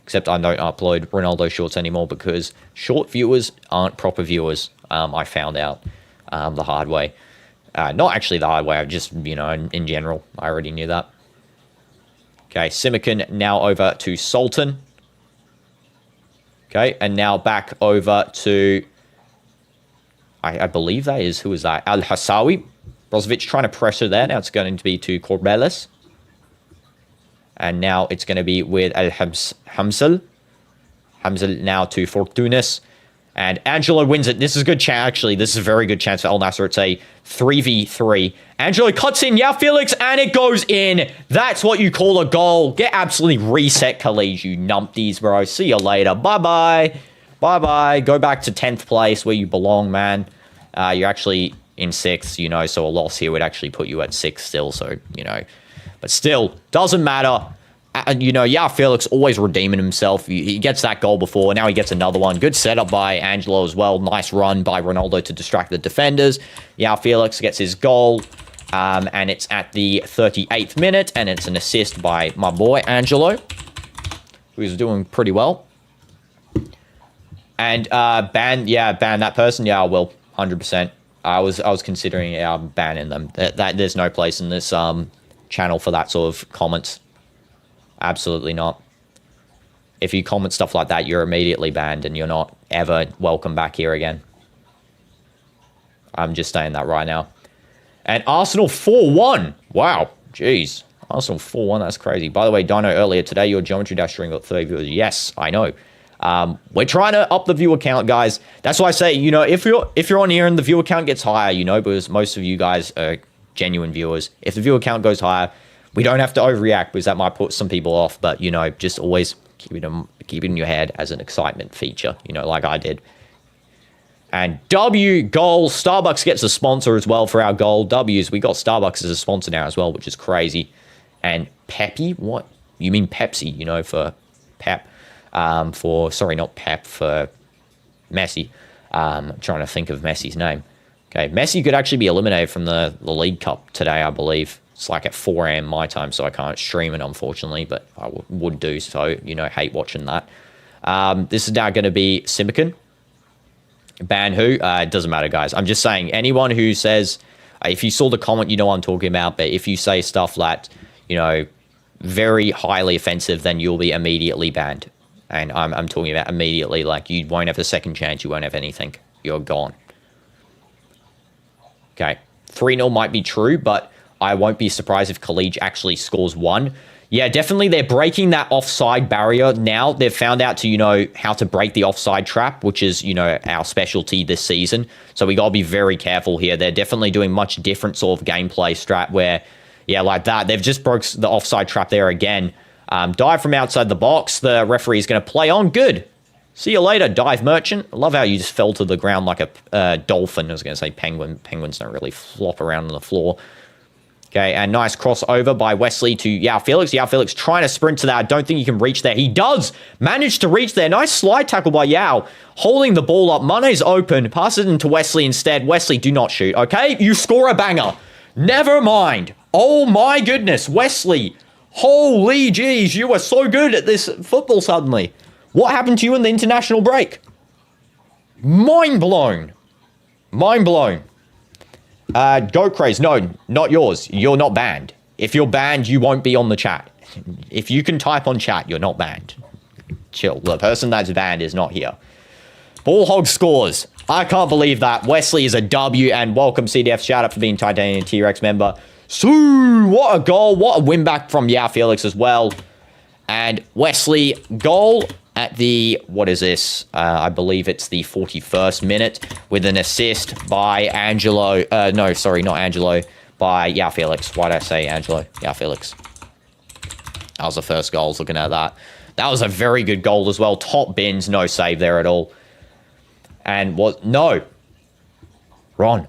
Except I don't upload Ronaldo shorts anymore because short viewers aren't proper viewers. I found out the hard way. Not actually the hard way. I just, you know, in general, I already knew that. Okay, Simican now over to Sultan. Okay, and now back over to... I believe that is, who is that? Al-Hassawi. Brozovic trying to pressure there. Now it's going to be to Corbeles. And now it's going to be with Al-Hamsel. Hamsel now to Fortunis. And Angelo wins it. This is a good chance, actually. This is a very good chance for Al Nassr. It's a 3v3. Angelo cuts in. Yeah, Felix, and it goes in. That's what you call a goal. Get absolutely reset, Khaleej, you numpties, bro. See you later. Bye-bye. Bye-bye. Go back to 10th place where you belong, man. You're actually in 6th, you know, so a loss here would actually put you at 6th still, so, you know. But still, doesn't matter. You know, yeah, Felix always redeeming himself. He gets that goal before. Now he gets another one. Good setup by Angelo as well. Nice run by Ronaldo to distract the defenders. Yeah, Felix gets his goal. And it's at the 38th minute. And it's an assist by my boy, Angelo, who's doing pretty well. And ban that person. Yeah, I will. 100%. I was considering banning them. That there's no place in this channel for that sort of comments. Absolutely not. If you comment stuff like that, you're immediately banned and you're not ever welcome back here again. I'm just saying that right now. And Arsenal 4-1. Wow. Jeez. Arsenal 4-1. That's crazy. By the way, Dino, earlier today, your Geometry Dash stream got 30 viewers. Yes, I know. We're trying to up the viewer count, guys. That's why I say, you know, if you're on here and the viewer count gets higher, you know, because most of you guys are genuine viewers. If the viewer count goes higher, we don't have to overreact because that might put some people off. But, you know, just always keep it in your head as an excitement feature, you know, like I did. And W goal. Starbucks gets a sponsor as well for our goal. W's. We got Starbucks as a sponsor now as well, which is crazy. And Pepe? What? You mean Pepsi, you know, for Pep. Sorry, not Pep, for Messi. I'm trying to think of Messi's name. Okay, Messi could actually be eliminated from the League Cup today, I believe. It's like at 4 a.m. my time, so I can't stream it, unfortunately, but I would do so. You know, hate watching that. This is now going to be Simican. Ban who? It doesn't matter, guys. I'm just saying, anyone who says, if you saw the comment, you know what I'm talking about, but if you say stuff that, you know, very highly offensive, then you'll be immediately banned. And I'm talking about immediately, like, you won't have a second chance, you won't have anything. You're gone. Okay, 3-0 might be true, but I won't be surprised if Khaleej actually scores 1. Yeah, definitely they're breaking that offside barrier now. They've found out to, you know, how to break the offside trap, which is, you know, our specialty this season. So we got to be very careful here. They're definitely doing much different sort of gameplay strat where, Yeah, like that. They've just broke the offside trap there again. Dive from outside the box. The referee is going to play on. Good. See you later, Dive Merchant. I love how you just fell to the ground like a dolphin. I was going to say penguin. Penguins don't really flop around on the floor. Okay, and nice crossover by Wesley to Yao Felix. Yao Felix trying to sprint to that. I don't think he can reach there. He does manage to reach there. Nice slide tackle by Yao. Holding the ball up. Mane's open. Pass it into Wesley instead. Wesley, do not shoot, okay? You score a banger. Never mind. Oh my goodness, Wesley. Holy jeez, you are so good at this football suddenly. What happened to you in the international break? Mind blown. Mind blown. Go Craze. No, not yours. You're not banned. If you're banned, you won't be on the chat. If you can type on chat, you're not banned. Chill. The person that's banned is not here. Ball Hog scores. I can't believe that. Wesley is a W, and welcome CDF. Shout out for being Titanium T-Rex member. So, what a goal. What a win back from Yao Felix as well. And Wesley, goal at the, what is this? I believe it's the 41st minute with an assist by Angelo. No, sorry, not Angelo. By Yao Felix. Why did I say Angelo? Yao Felix. That was the first goal. I was looking at that. That was a very good goal as well. Top bins. No save there at all. And what? No. Ron.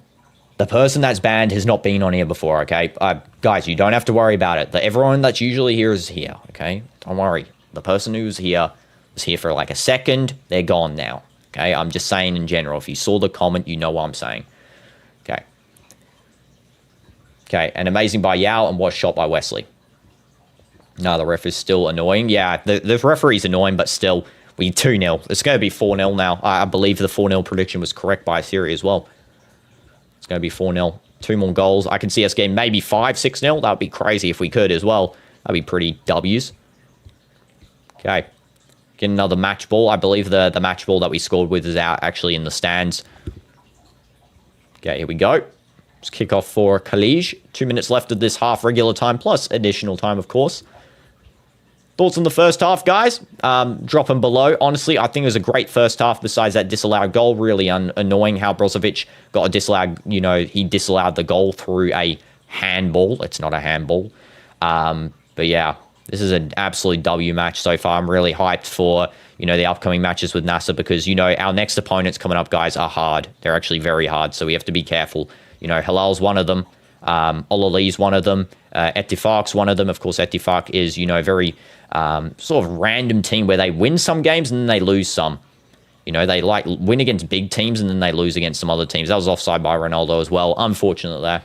The person that's banned has not been on here before, okay? Guys, you don't have to worry about it. Everyone that's usually here is here, okay? Don't worry. The person who's here was here for like a second. They're gone now, okay? I'm just saying in general. If you saw the comment, you know what I'm saying. Okay. Okay, and amazing by Yao and what shot by Wesley. No, the ref is still annoying. Yeah, the referee's annoying, but still, we 2-0. It's going to be 4-0 now. I believe the 4-0 prediction was correct by Siri as well. It's going to be 4-0. 2 more goals. I can see us getting maybe 5-6-0. That would be crazy if we could as well. That would be pretty W's. Okay. Get another match ball. I believe the match ball that we scored with is out actually in the stands. Okay, here we go. Let's kick off for Khaleej. 2 minutes left of this half regular time plus additional time, of course. Thoughts on the first half, guys? Drop them below. Honestly, I think it was a great first half besides that disallowed goal. Really annoying how Brozovic got a disallowed, he disallowed the goal through a handball. It's not a handball. But yeah, this is an absolute W match so far. I'm really hyped for, the upcoming matches with Nassr because, our next opponents coming up, guys, are hard. They're actually very hard, so we have to be careful. Halal's one of them. Olali's one of them. Ettifaq's one of them. Of course, Ettifaq is, very sort of random team where they win some games and then they lose some. They win against big teams and then they lose against some other teams. That was offside by Ronaldo as well. Unfortunate there.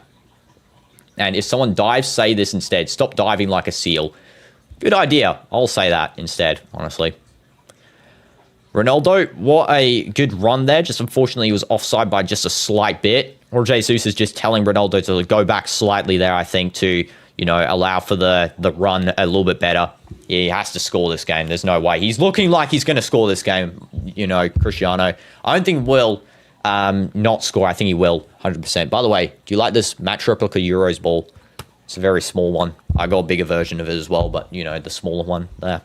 And if someone dives, say this instead. Stop diving like a seal. Good idea. I'll say that instead, honestly. Ronaldo, what a good run there. Just unfortunately, he was offside by just a slight bit. Or Jesus is just telling Ronaldo to go back slightly there, I think, to, allow for the run a little bit better. Yeah, he has to score this game. There's no way. He's looking like he's going to score this game, Cristiano. I don't think will not score. I think he will, 100%. By the way, do you like this match replica Euros ball? It's a very small one. I got a bigger version of it as well, but, the smaller one there.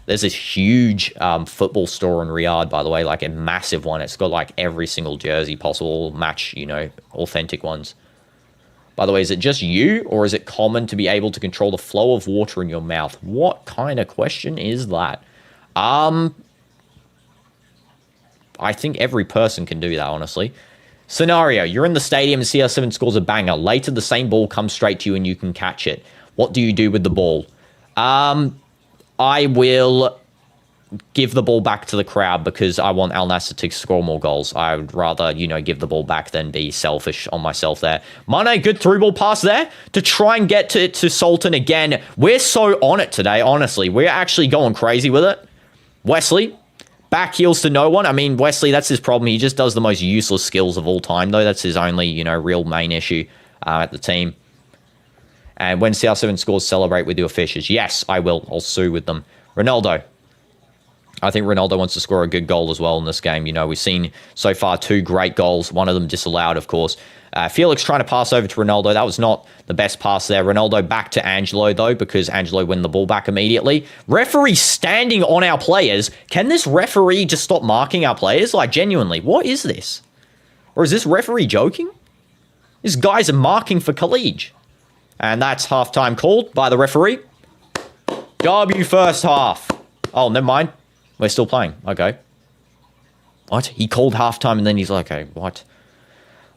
There's this huge football store in Riyadh, by the way, like a massive one. It's got like every single jersey possible, match, authentic ones. By the way, is it just you or is it common to be able to control the flow of water in your mouth? What kind of question is that? I think every person can do that, honestly. Scenario, you're in the stadium and CR7 scores a banger. Later, the same ball comes straight to you and you can catch it. What do you do with the ball? I will give the ball back to the crowd because I want Al Nassr to score more goals. I would rather, give the ball back than be selfish on myself there. Mane, good through ball pass there to try and get to Sultan again. We're so on it today, honestly. We're actually going crazy with it. Wesley, back heels to no one. I mean, Wesley, that's his problem. He just does the most useless skills of all time, though. That's his only, real main issue at the team. And when CR7 scores, celebrate with your fishes. Yes, I will. I'll sue with them. Ronaldo. I think Ronaldo wants to score a good goal as well in this game. We've seen so far 2 great goals. One of them disallowed, of course. Felix trying to pass over to Ronaldo. That was not the best pass there. Ronaldo back to Angelo, though, because Angelo win the ball back immediately. Referee standing on our players. Can this referee just stop marking our players? Like, genuinely, what is this? Or is this referee joking? These guys are marking for Khaleej. And that's halftime called by the referee. W first half. Oh, never mind. We're still playing. Okay. What? He called halftime and then he's like, okay, what?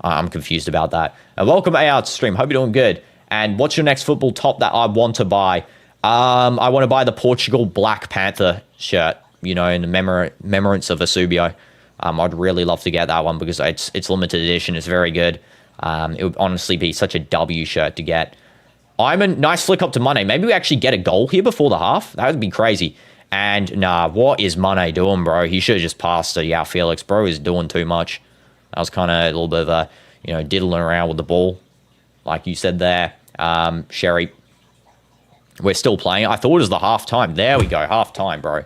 I'm confused about that. Welcome AR to stream. Hope you're doing good. And what's your next football top that I want to buy? I want to buy the Portugal Black Panther shirt, you know, in the remembrance of Asubio. I'd really love to get that one because it's limited edition. It's very good. It would honestly be such a W shirt to get. I'm a nice flick up to Mane. Maybe we actually get a goal here before the half. That would be crazy. And nah, what is Mane doing, bro? He should have just passed to Yao Felix. Bro is doing too much. That was kind of a little bit of a, you know, diddling around with the ball. Like you said there, Sherry. We're still playing. I thought it was the half time. There we go, half time, bro.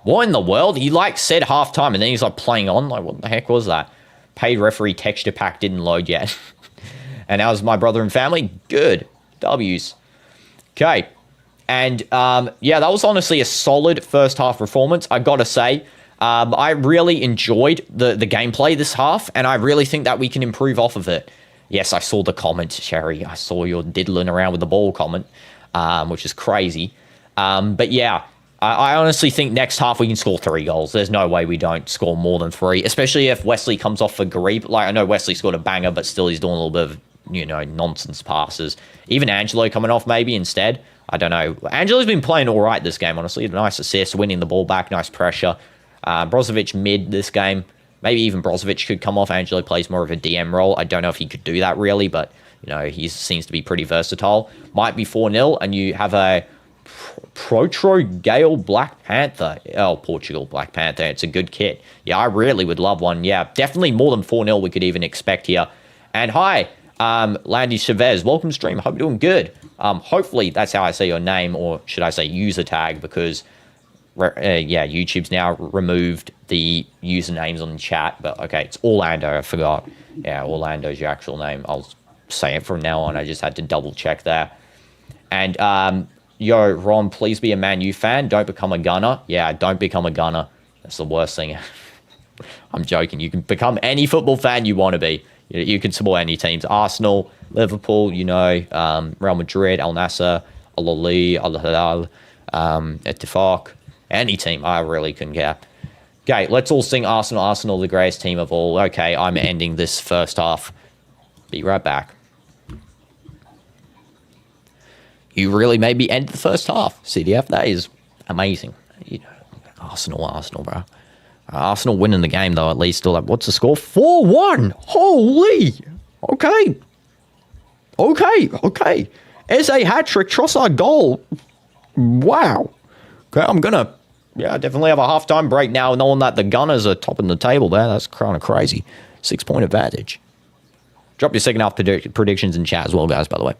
What in the world? He like said half time and then he's like playing on. Like, what the heck was that? Paid referee texture pack didn't load yet. And that was my brother and family. Good. W's. Okay. And yeah, that was honestly a solid first half performance. I gotta say, I really enjoyed the gameplay this half, and I really think that we can improve off of it. Yes, I saw the comment, Sherry. I saw your diddling around with the ball comment, which is crazy. But yeah, I honestly think next half we can score 3 goals. There's no way we don't score more than 3, especially if Wesley comes off for Garib. Like, I know Wesley scored a banger, but still he's doing a little bit of, you know, nonsense passes. Even Angelo coming off maybe instead. I don't know. Angelo's been playing all right this game, honestly. Nice assist, winning the ball back, nice pressure. Brozovic mid this game. Maybe even Brozovic could come off. Angelo plays more of a DM role. I don't know if he could do that really, but, you know, he seems to be pretty versatile. Might be 4-0, and you have a Protro Gale Black Panther. Oh, Portugal Black Panther. It's a good kit. Yeah, I really would love one. Yeah, definitely more than 4-0 we could even expect here. And hi, Landy Chavez. Welcome to stream. Hope you're doing good. Hopefully that's how I say your name, or should I say user tag, because yeah, YouTube's now removed the usernames on the chat, but okay, it's Orlando, I forgot. Yeah, Orlando's your actual name. I'll say it from now on. I just had to double check there. And yo, Ron, please be a Man U fan. Don't become a gunner. Yeah, don't become a gunner. That's the worst thing. I'm joking. You can become any football fan you want to be. You can support any teams. Arsenal, Liverpool, you know, Real Madrid, Al Nassr, Al Ahly, Al Hilal, Ettifaq. Any team. I really couldn't care. Okay, let's all sing Arsenal. Arsenal, the greatest team of all. Okay, I'm ending this first half. Be right back. You really made me end the first half, CDF. That is amazing. You know, Arsenal, bro. Arsenal winning the game, though, at least. Still, like, what's the score? 4-1. Holy. Okay. SA hat-trick. Trossard goal. Wow. Okay, I'm going to, yeah, definitely have a halftime break now, knowing that the Gunners are topping the table there. That's kind of crazy. 6-point advantage. Drop your second half predictions in chat as well, guys, by the way.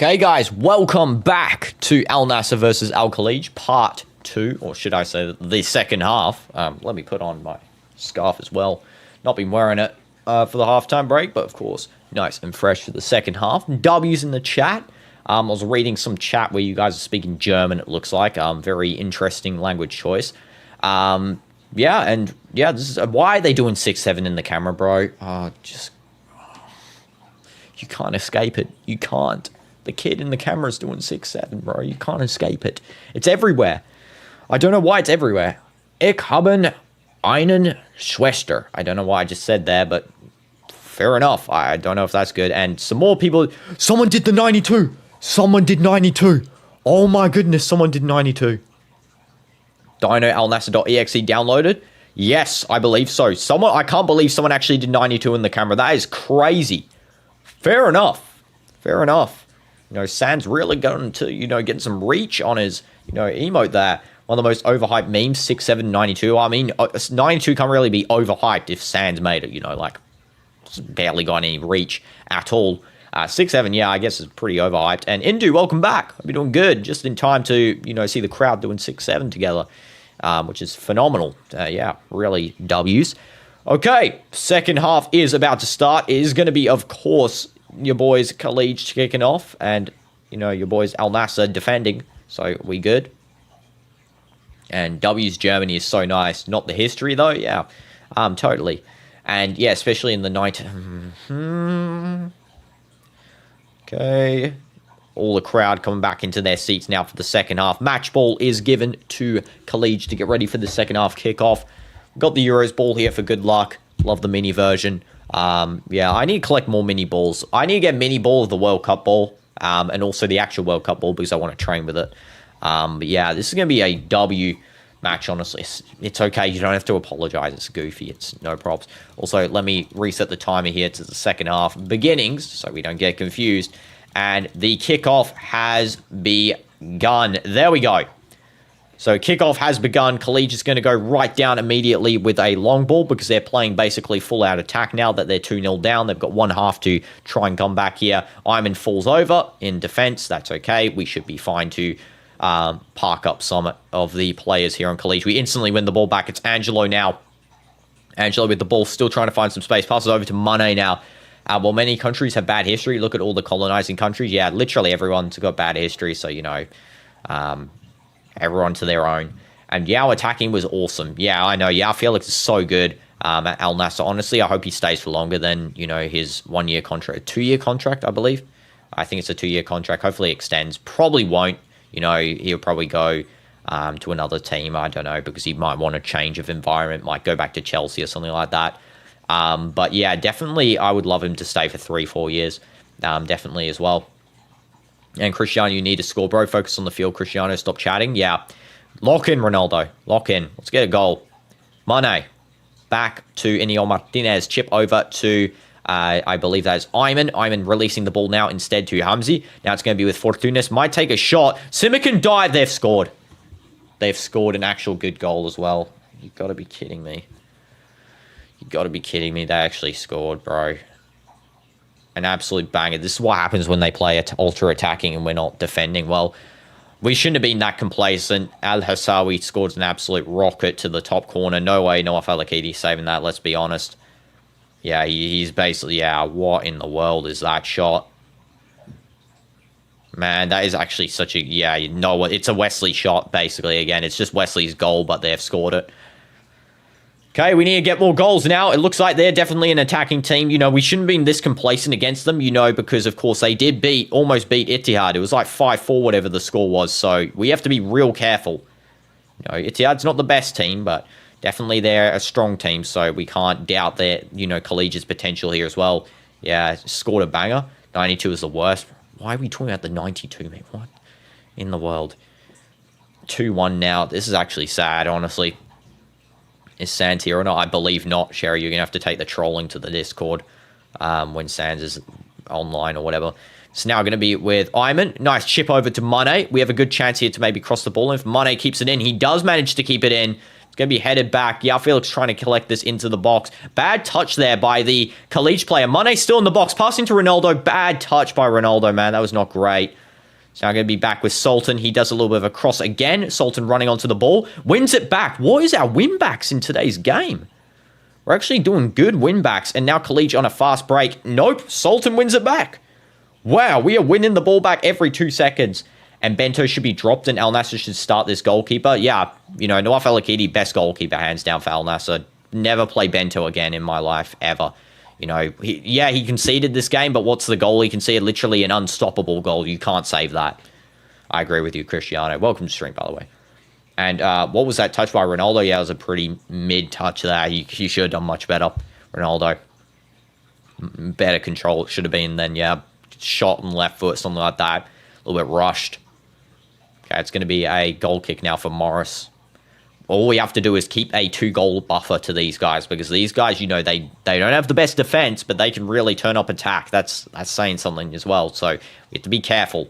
Okay, guys, welcome back to Al Nassr versus Al Khaleej, part 2, or should I say the second half. Let me put on my scarf as well. Not been wearing it for the halftime break, but of course, nice and fresh for the second half. W's in the chat. I was reading some chat where you guys are speaking German, it looks like. Very interesting language choice. This is why are they doing 6-7 in the camera, bro? You can't escape it. You can't. The kid in the camera is doing 6-7, bro. You can't escape it. It's everywhere. I don't know why it's everywhere. Ich habe einen Schwester. I don't know why I just said there, but fair enough. I don't know if that's good. And some more people. Someone did the 92. Someone did 92. Oh my goodness, someone did 92. DinoAlNassr.exe downloaded? Yes, I believe so. I can't believe someone actually did 92 in the camera. That is crazy. Fair enough. Fair enough. Sans really going to, getting some reach on his, emote there. One of the most overhyped memes, 6-7, 92. I mean, 92 can't really be overhyped if Sans made it, it's barely got any reach at all. 6-7, yeah, I guess is pretty overhyped. And Indu, welcome back. Hope you're doing good. Just in time to, see the crowd doing 6-7 together, which is phenomenal. Yeah, really W's. Okay, second half is about to start. It is going to be, of course, your boys Khaleej kicking off and, your boys Al Nassr defending. So we good. And W's Germany is so nice. Not the history, though. Yeah, totally. And, yeah, especially in the night. Okay. All the crowd coming back into their seats now for the second half. Match ball is given to Khaleej to get ready for the second half kickoff. Got the Euros ball here for good luck. Love the mini version. Yeah, I need to collect more mini balls. I need to get mini ball of the World Cup ball. And also the actual World Cup ball because I want to train with it. But yeah, this is going to be a W match, honestly. It's okay. You don't have to apologize. It's goofy. It's no props. Also, let me reset the timer here to the second half beginnings so we don't get confused. And the kickoff has begun. There we go. So kickoff has begun. Khaleej is going to go right down immediately with a long ball because they're playing basically full out attack now that they're 2-0 down. They've got one half to try and come back here. Ayman falls over in defense. That's okay. We should be fine to park up some of the players here on Khaleej. We instantly win the ball back. It's Angelo now. Angelo with the ball, still trying to find some space. Passes over to Mane now. Well, many countries have bad history. Look at all the colonizing countries. Yeah, literally everyone's got bad history. So, everyone to their own. And Yao attacking was awesome. Yeah, I know. Yao Felix is so good at Al Nassr. Honestly, I hope he stays for longer than, his 1-year contract. 2-year contract, I believe. I think it's a 2-year contract. Hopefully it extends. Probably won't. He'll probably go to another team. I don't know, because he might want a change of environment. Might go back to Chelsea or something like that. But yeah, definitely I would love him to stay for 3-4 years. Definitely as well. And Cristiano, you need to score, bro. Focus on the field, Cristiano. Stop chatting. Yeah. Lock in, Ronaldo. Lock in. Let's get a goal. Mane. Back to Inigo Martinez. Chip over to, I believe that is Ayman. Ayman releasing the ball now instead to Hamzi. Now it's going to be with Fortunes. Might take a shot. Simmer can dive. They've scored. They've scored an actual good goal as well. You've got to be kidding me. You've got to be kidding me. They actually scored, bro. An absolute banger. This is what happens when they play ultra attacking and we're not defending. Well, we shouldn't have been that complacent. Al Hassawi scored an absolute rocket to the top corner. No way Noah Falakidi saving that, let's be honest. Yeah, he's basically, yeah, what in the world is that shot? Man, that is actually such a, yeah, it's a Wesley shot, basically, again. It's just Wesley's goal, but they've scored it. Okay, we need to get more goals now. It looks like they're definitely an attacking team. We shouldn't have been this complacent against them, because, of course, they did almost beat Ittihad. It was like 5-4, whatever the score was. So we have to be real careful. Ittihad's not the best team, but definitely they're a strong team. So we can't doubt their, Khaleej's potential here as well. Yeah, scored a banger. 92 is the worst. Why are we talking about the 92, mate? What in the world? 2-1 now. This is actually sad, honestly. Is Sans here or not? I believe not. Sherry, you're going to have to take the trolling to the Discord when Sans is online or whatever. It's now going to be with Ayman. Nice chip over to Mane. We have a good chance here to maybe cross the ball. If Mane keeps it in, he does manage to keep it in. It's going to be headed back. Yao Felix trying to collect this into the box. Bad touch there by the Khaleej player. Mane still in the box. Passing to Ronaldo. Bad touch by Ronaldo, man. That was not great. So I'm going to be back with Sultan. He does a little bit of a cross again. Sultan running onto the ball. Wins it back. What is our win backs in today's game? We're actually doing good win backs. And now Khaleej on a fast break. Nope. Sultan wins it back. Wow. We are winning the ball back every 2 seconds. And Bento should be dropped and Al Nassr should start this goalkeeper. Yeah. You know, Nawaf El Akidi, best goalkeeper hands down for Al Nassr. Never play Bento again in my life, ever. You know, he conceded this game, but what's the goal he conceded? Literally an unstoppable goal. You can't save that. I agree with you, Cristiano. Welcome to stream, by the way. And what was that touch by Ronaldo? Yeah, it was a pretty mid touch there. He should have done much better. Ronaldo. Better control it should have been then, yeah. Shot on left foot, something like that. A little bit rushed. Okay, it's going to be a goal kick now for Morris. All we have to do is keep a 2-goal buffer to these guys, because these guys, you know, they don't have the best defense, but they can really turn up attack. That's saying something as well. So we have to be careful.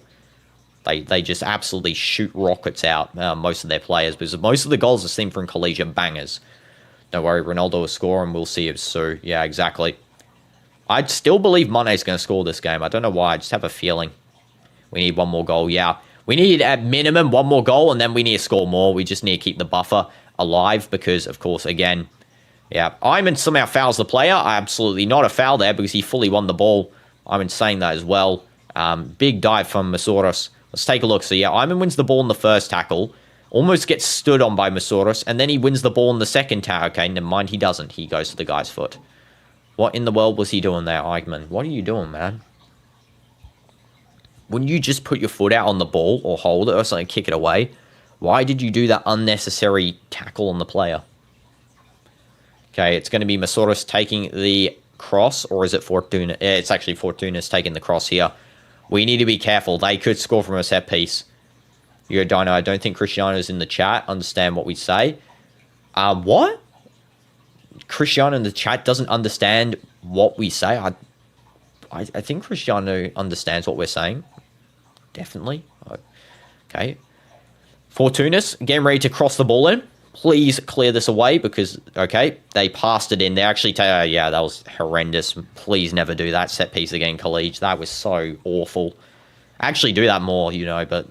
They just absolutely shoot rockets out, most of their players, because most of the goals are seen from Khaleej are bangers. Don't worry, Ronaldo will score, and we'll see if so. Yeah, exactly. I still believe Mane's going to score this game. I don't know why. I just have a feeling. We need one more goal. Yeah. We need at minimum one more goal, and then we need to score more. We just need to keep the buffer alive because, of course, again, yeah, Ayman somehow fouls the player. Absolutely not a foul there because he fully won the ball. Ayman saying that as well. Big dive from Masouras. Let's take a look. So, yeah, Ayman wins the ball in the first tackle. Almost gets stood on by Masouras, and then he wins the ball in the second tackle. Okay, never mind, he doesn't. He goes to the guy's foot. What in the world was he doing there, Ayman? What are you doing, man? Wouldn't you just put your foot out on the ball or hold it or something, kick it away? Why did you do that unnecessary tackle on the player? Okay, it's going to be Masouras taking the cross, or is it Fortuna? Yeah, it's actually Fortuna's taking the cross here. We need to be careful. They could score from a set piece. Yo, Dino, I don't think Cristiano's in the chat. Understand what we say. What? Cristiano in the chat doesn't understand what we say? I think Cristiano understands what we're saying. Definitely. Okay. Fortunas, getting ready to cross the ball in. Please clear this away because, okay, they passed it in. They actually, yeah, that was horrendous. Please never do that set piece again, Khaleej. That was so awful. Actually do that more, you know, but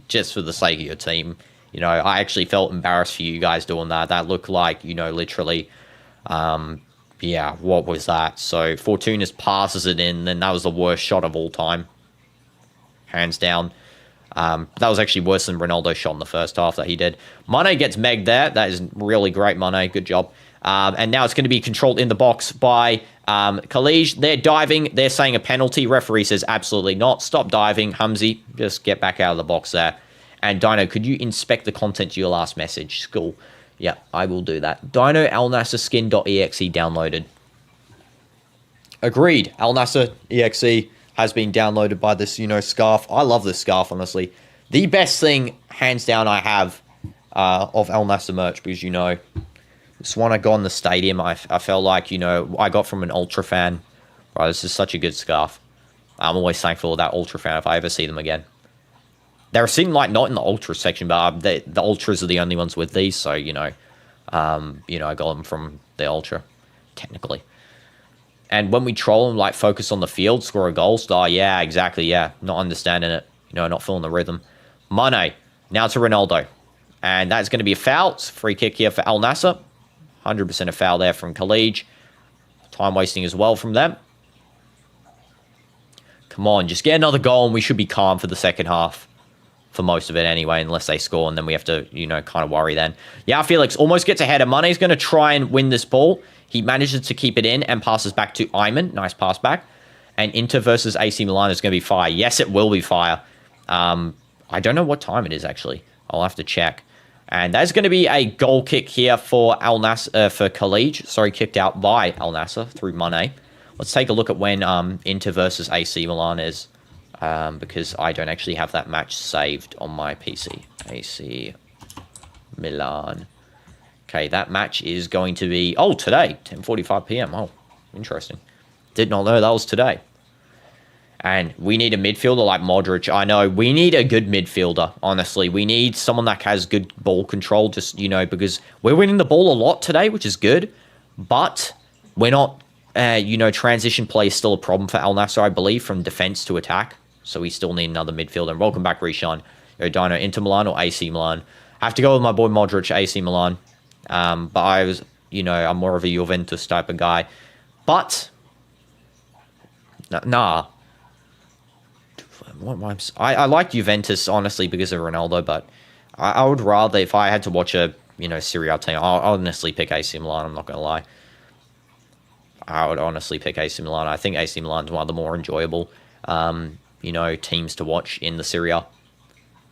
just for the sake of your team. You know, I actually felt embarrassed for you guys doing that. That looked like, you know, literally, yeah, what was that? So Fortunas passes it in, and that was the worst shot of all time. Hands down. That was actually worse than Ronaldo's shot in the first half that he did. Mane gets megged there. That is really great, Mane. Good job. And now it's going to be controlled in the box by Khaleej. They're diving. They're saying a penalty. Referee says absolutely not. Stop diving, Humzy. Just get back out of the box there. And Dino, could you inspect the content to your last message? School. Yeah, I will do that. Dino Al Nassr skin.exe downloaded. Agreed. Al Nassr exe has been downloaded by this, you know, scarf. I love this scarf, honestly. The best thing, hands down, I have of Al Nassr merch, because, you know, this one I got in the stadium, I felt like, you know, I got from an Ultra fan. Right, this is such a good scarf. I'm always thankful for that Ultra fan if I ever see them again. They're seen like not in the Ultra section, but the Ultras are the only ones with these, so, you know, I got them from the Ultra, technically. And when we troll them, like, focus on the field, score a goal, star, yeah, exactly, yeah. Not understanding it, you know, not feeling the rhythm. Mane, now to Ronaldo. And that's going to be a foul. It's a free kick here for Al Nassr. 100% a foul there from Khaleej. Time wasting as well from them. Come on, just get another goal and we should be calm for the second half. For most of it anyway, unless they score, and then we have to, you know, kind of worry then. Yeah, Felix almost gets ahead of Mane's going to try and win this ball. He manages to keep it in and passes back to Ayman. Nice pass back. And Inter versus AC Milan is going to be fire. Yes, it will be fire. I don't know what time it is, actually. I'll have to check. And that's going to be a goal kick here for Al Nassr, for Khaleej. Sorry, kicked out by Al Nassr through Mane. Let's take a look at when Inter versus AC Milan is. Because I don't actually have that match saved on my PC. AC Milan. Okay, that match is going to be... Oh, today, 10:45 p.m. Oh, interesting. Did not know that was today. And we need a midfielder like Modric. I know, we need a good midfielder, honestly. We need someone that has good ball control, just, you know, because we're winning the ball a lot today, which is good. But we're not, you know, transition play is still a problem for Al Nassr, I believe, from defense to attack. So we still need another midfielder. And welcome back, Rishon. Dino, Inter Milan or AC Milan? I have to go with my boy Modric, AC Milan. But I was, I'm more of a Juventus type of guy. But, nah. I like Juventus, honestly, because of Ronaldo, but I would rather, if I had to watch a, Serie A team, I'll honestly pick AC Milan, I'm not going to lie. I would honestly pick AC Milan. I think AC Milan is one of the more enjoyable, teams to watch in the Serie A.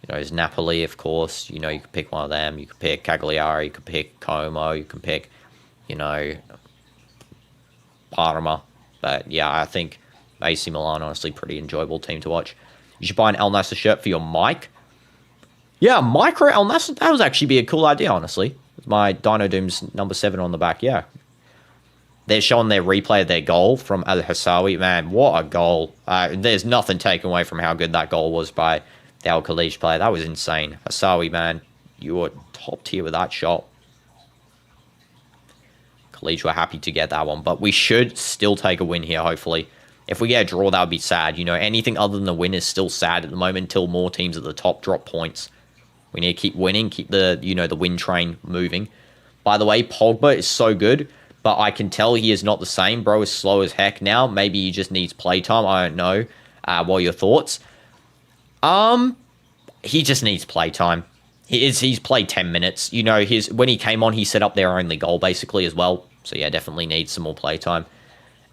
There's Napoli, of course. You could pick one of them. You could pick Cagliari. You could pick Como. You could pick, Parma. But, yeah, I think AC Milan, honestly, pretty enjoyable team to watch. You should buy an Al Nassr shirt for your mic. Yeah, micro Al Nassr. That would actually be a cool idea, honestly. My Dino Doom's number 7 on the back, yeah. They're showing their replay of their goal from Al Hassawi. Man, what a goal. There's nothing taken away from how good that goal was by the Al Khaleej player. That was insane. Hassawi, man, you were top tier with that shot. Khaleej were happy to get that one, but we should still take a win here, hopefully. If we get a draw, that would be sad. Anything other than the win is still sad at the moment until more teams at the top drop points. We need to keep winning, keep the, the win train moving. By the way, Pogba is so good, but I can tell he is not the same. Bro is slow as heck now. Maybe he just needs playtime. I don't know. What are your thoughts? He just needs playtime. He's played 10 minutes. When he came on, he set up their only goal, basically, as well. So, yeah, definitely needs some more playtime.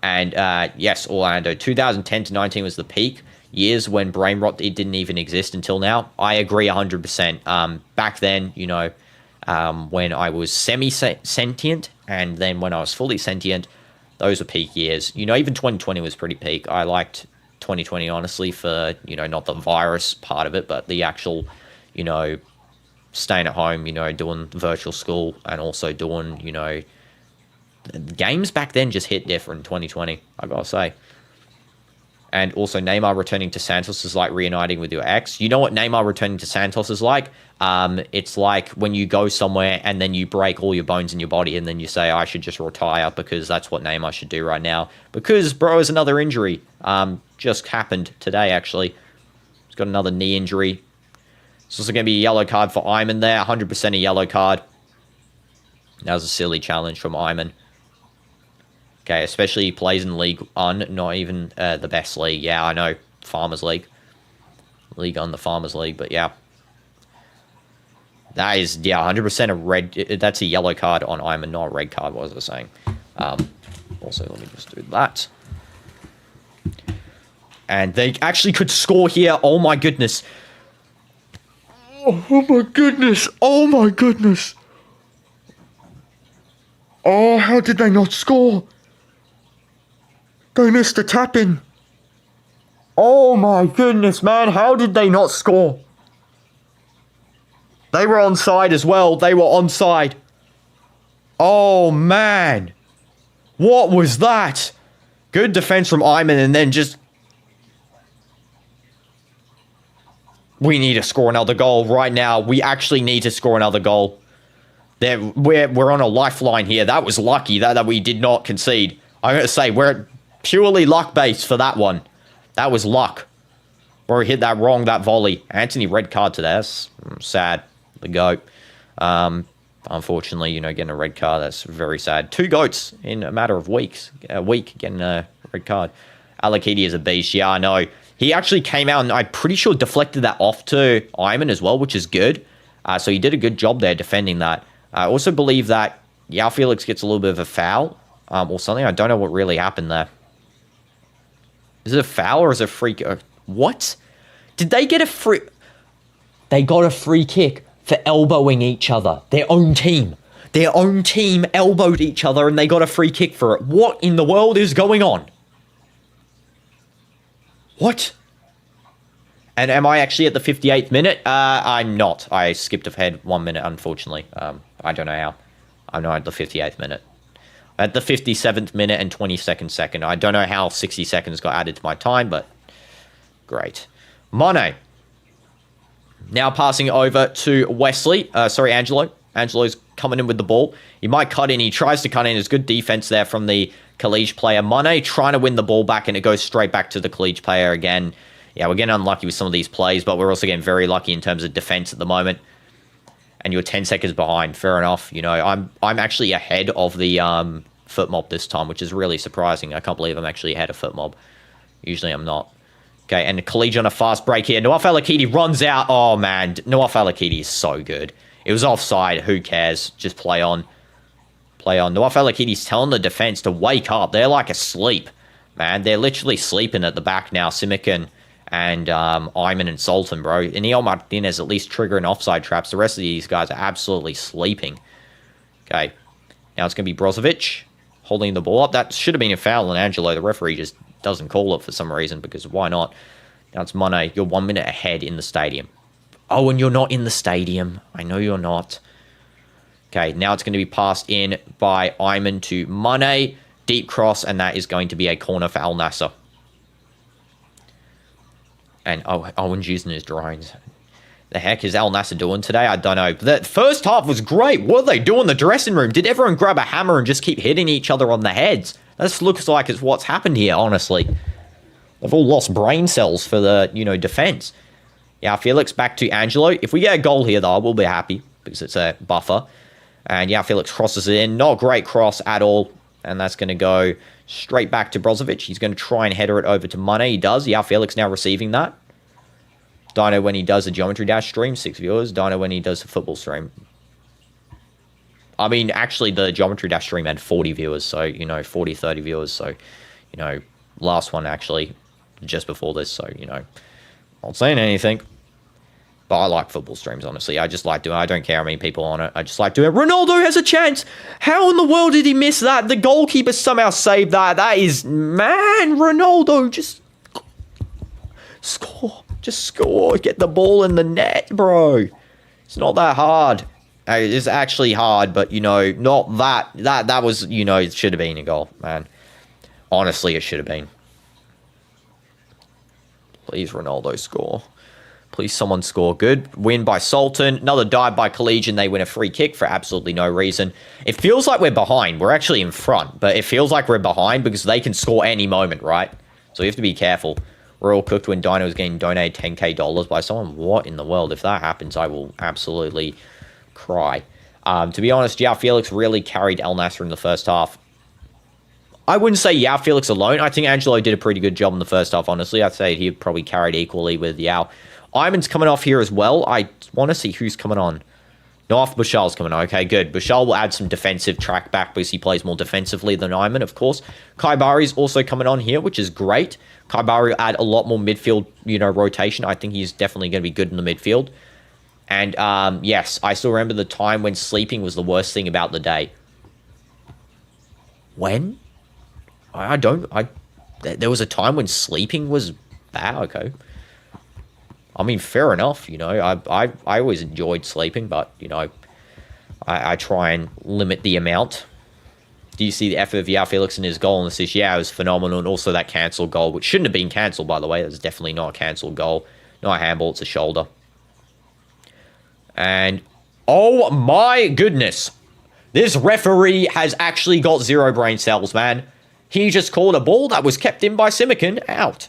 And, yes, Orlando, 2010 to 19 was the peak years when brain rot, it didn't even exist until now. I agree 100%. Back then, when I was semi-sentient, and then when I was fully sentient, those were peak years. Even 2020 was pretty peak. I liked 2020, honestly, for, not the virus part of it, but the actual, staying at home, doing virtual school, and also doing, games back then just hit different in 2020, I gotta say. And also, Neymar returning to Santos is like reuniting with your ex. You know what Neymar returning to Santos is like? It's like when you go somewhere and then you break all your bones in your body and then you say, I should just retire, because that's what Neymar should do right now. Because, bro, has another injury. Just happened today, actually. He's got another knee injury. It's also going to be a yellow card for Ayman there. 100% a yellow card. That was a silly challenge from Ayman. Okay, especially he plays in League 1, not even the best league. Yeah, I know, Farmers League. League on the Farmers League, but yeah. That is, yeah, 100% a red, that's a yellow card on Ayman, not a red card, what was I saying? Also, let me just do that. And they actually could score here, oh my goodness. Oh my goodness, oh my goodness. Oh, how did they not score? They missed a tap-in. Oh my goodness, man. How did they not score? They were onside as well. They were onside. Oh, man. What was that? Good defense from Ayman, and then just... We need to score another goal right now. We actually need to score another goal. We're on a lifeline here. That was lucky that we did not concede. I'm going to say, we're purely luck-based for that one. That was luck. Where he hit that wrong, that volley. Anthony, red card today. That's sad. The GOAT. Unfortunately, getting a red card, that's very sad. 2 GOATs in a matter of weeks. A week getting a red card. Alakidi is a beast. Yeah, I know. He actually came out and I'm pretty sure deflected that off to Ayman as well, which is good. So he did a good job there defending that. I also believe that Yao Felix gets a little bit of a foul or something. I don't know what really happened there. Is it a foul or is it a free kick? What? Did they get a free... They got a free kick for elbowing each other. Their own team. Their own team elbowed each other and they got a free kick for it. What in the world is going on? What? And am I actually at the 58th minute? I'm not. I skipped ahead 1 minute, unfortunately. I don't know how. I'm not at the 58th minute. At the 57th minute and 22nd second. I don't know how 60 seconds got added to my time, but great. Mane. Now passing over to Wesley. Angelo. Angelo's coming in with the ball. He might cut in. He tries to cut in. There's good defense there from the Khaleej player. Mane trying to win the ball back, and it goes straight back to the Khaleej player again. Yeah, we're getting unlucky with some of these plays, but we're also getting very lucky in terms of defense at the moment. And you're 10 seconds behind. Fair enough. You know, I'm actually ahead of the foot mob this time, which is really surprising. I can't believe I'm actually ahead of foot mob. Usually I'm not. Okay, and Khaleej on a fast break here. Nawaf Al-Akidi runs out. Oh, man. Nawaf Al-Akidi is so good. It was offside. Who cares? Just play on. Play on. Nawaf Al-Akidi's telling the defense to wake up. They're like asleep, man. They're literally sleeping at the back now. Simic and Ayman and Sultan, bro. And Neil Martinez at least triggering offside traps. The rest of these guys are absolutely sleeping. Okay, now it's going to be Brozovic holding the ball up. That should have been a foul on Angelo. The referee just doesn't call it for some reason, because why not? Now it's Mane. You're 1 minute ahead in the stadium. Oh, and you're not in the stadium. I know you're not. Okay, now it's going to be passed in by Ayman to Mane. Deep cross, and that is going to be a corner for Al Nassr. And Owen's using his drones. The heck is Al Nassr doing today? I don't know. The first half was great. What are they doing in the dressing room? Did everyone grab a hammer and just keep hitting each other on the heads? This looks like it's what's happened here, honestly. They've all lost brain cells for the, defense. Yeah, Felix back to Angelo. If we get a goal here, though, we'll be happy, because it's a buffer. And yeah, Felix crosses it in. Not a great cross at all. And that's going to go straight back to Brozovic. He's going to try and header it over to Mane. He does. Yeah, Felix now receiving that. Dino when he does a Geometry Dash stream, 6 viewers. Dino when he does a football stream. I mean, actually, the Geometry Dash stream had 40 viewers. So, 40, 30 viewers. So, last one actually, just before this. So, not saying anything. But I like football streams, honestly. I just like doing it. I don't care how many people are on it. I just like doing it. Ronaldo has a chance. How in the world did he miss that? The goalkeeper somehow saved that. That is, man, Ronaldo, just score. Just score. Get the ball in the net, bro. It's not that hard. It's actually hard, but, not that. That was, it should have been a goal, man. Honestly, it should have been. Please, Ronaldo, score. Please, someone score. Good. Win by Sultan. Another dive by Khaleej, and they win a free kick for absolutely no reason. It feels like we're behind. We're actually in front, but it feels like we're behind because they can score any moment, right? So we have to be careful. We're all cooked when Dino is getting donated $10K by someone. What in the world? If that happens, I will absolutely cry. To be honest, Yao Felix really carried Al Nassr in the first half. I wouldn't say Yao Felix alone. I think Angelo did a pretty good job in the first half, honestly. I'd say he probably carried equally with Yao. Ayman's coming off here as well. I want to see who's coming on. Nawaf Bushal's coming on. Okay, good. Bushal will add some defensive track back because he plays more defensively than Ayman, of course. Kaibari's also coming on here, which is great. Kaibari will add a lot more midfield, rotation. I think he's definitely going to be good in the midfield. And, yes, I still remember the time when sleeping was the worst thing about the day. When? There was a time when sleeping was bad, okay. I mean, fair enough, I always enjoyed sleeping, but, I try and limit the amount. Do you see the effort of Yao Felix and his goal and assist? Yeah, it was phenomenal. And also that cancelled goal, which shouldn't have been cancelled, by the way. That's definitely not a cancelled goal. Not a handball, it's a shoulder. And, oh my goodness. This referee has actually got zero brain cells, man. He just called a ball that was kept in by Simican out.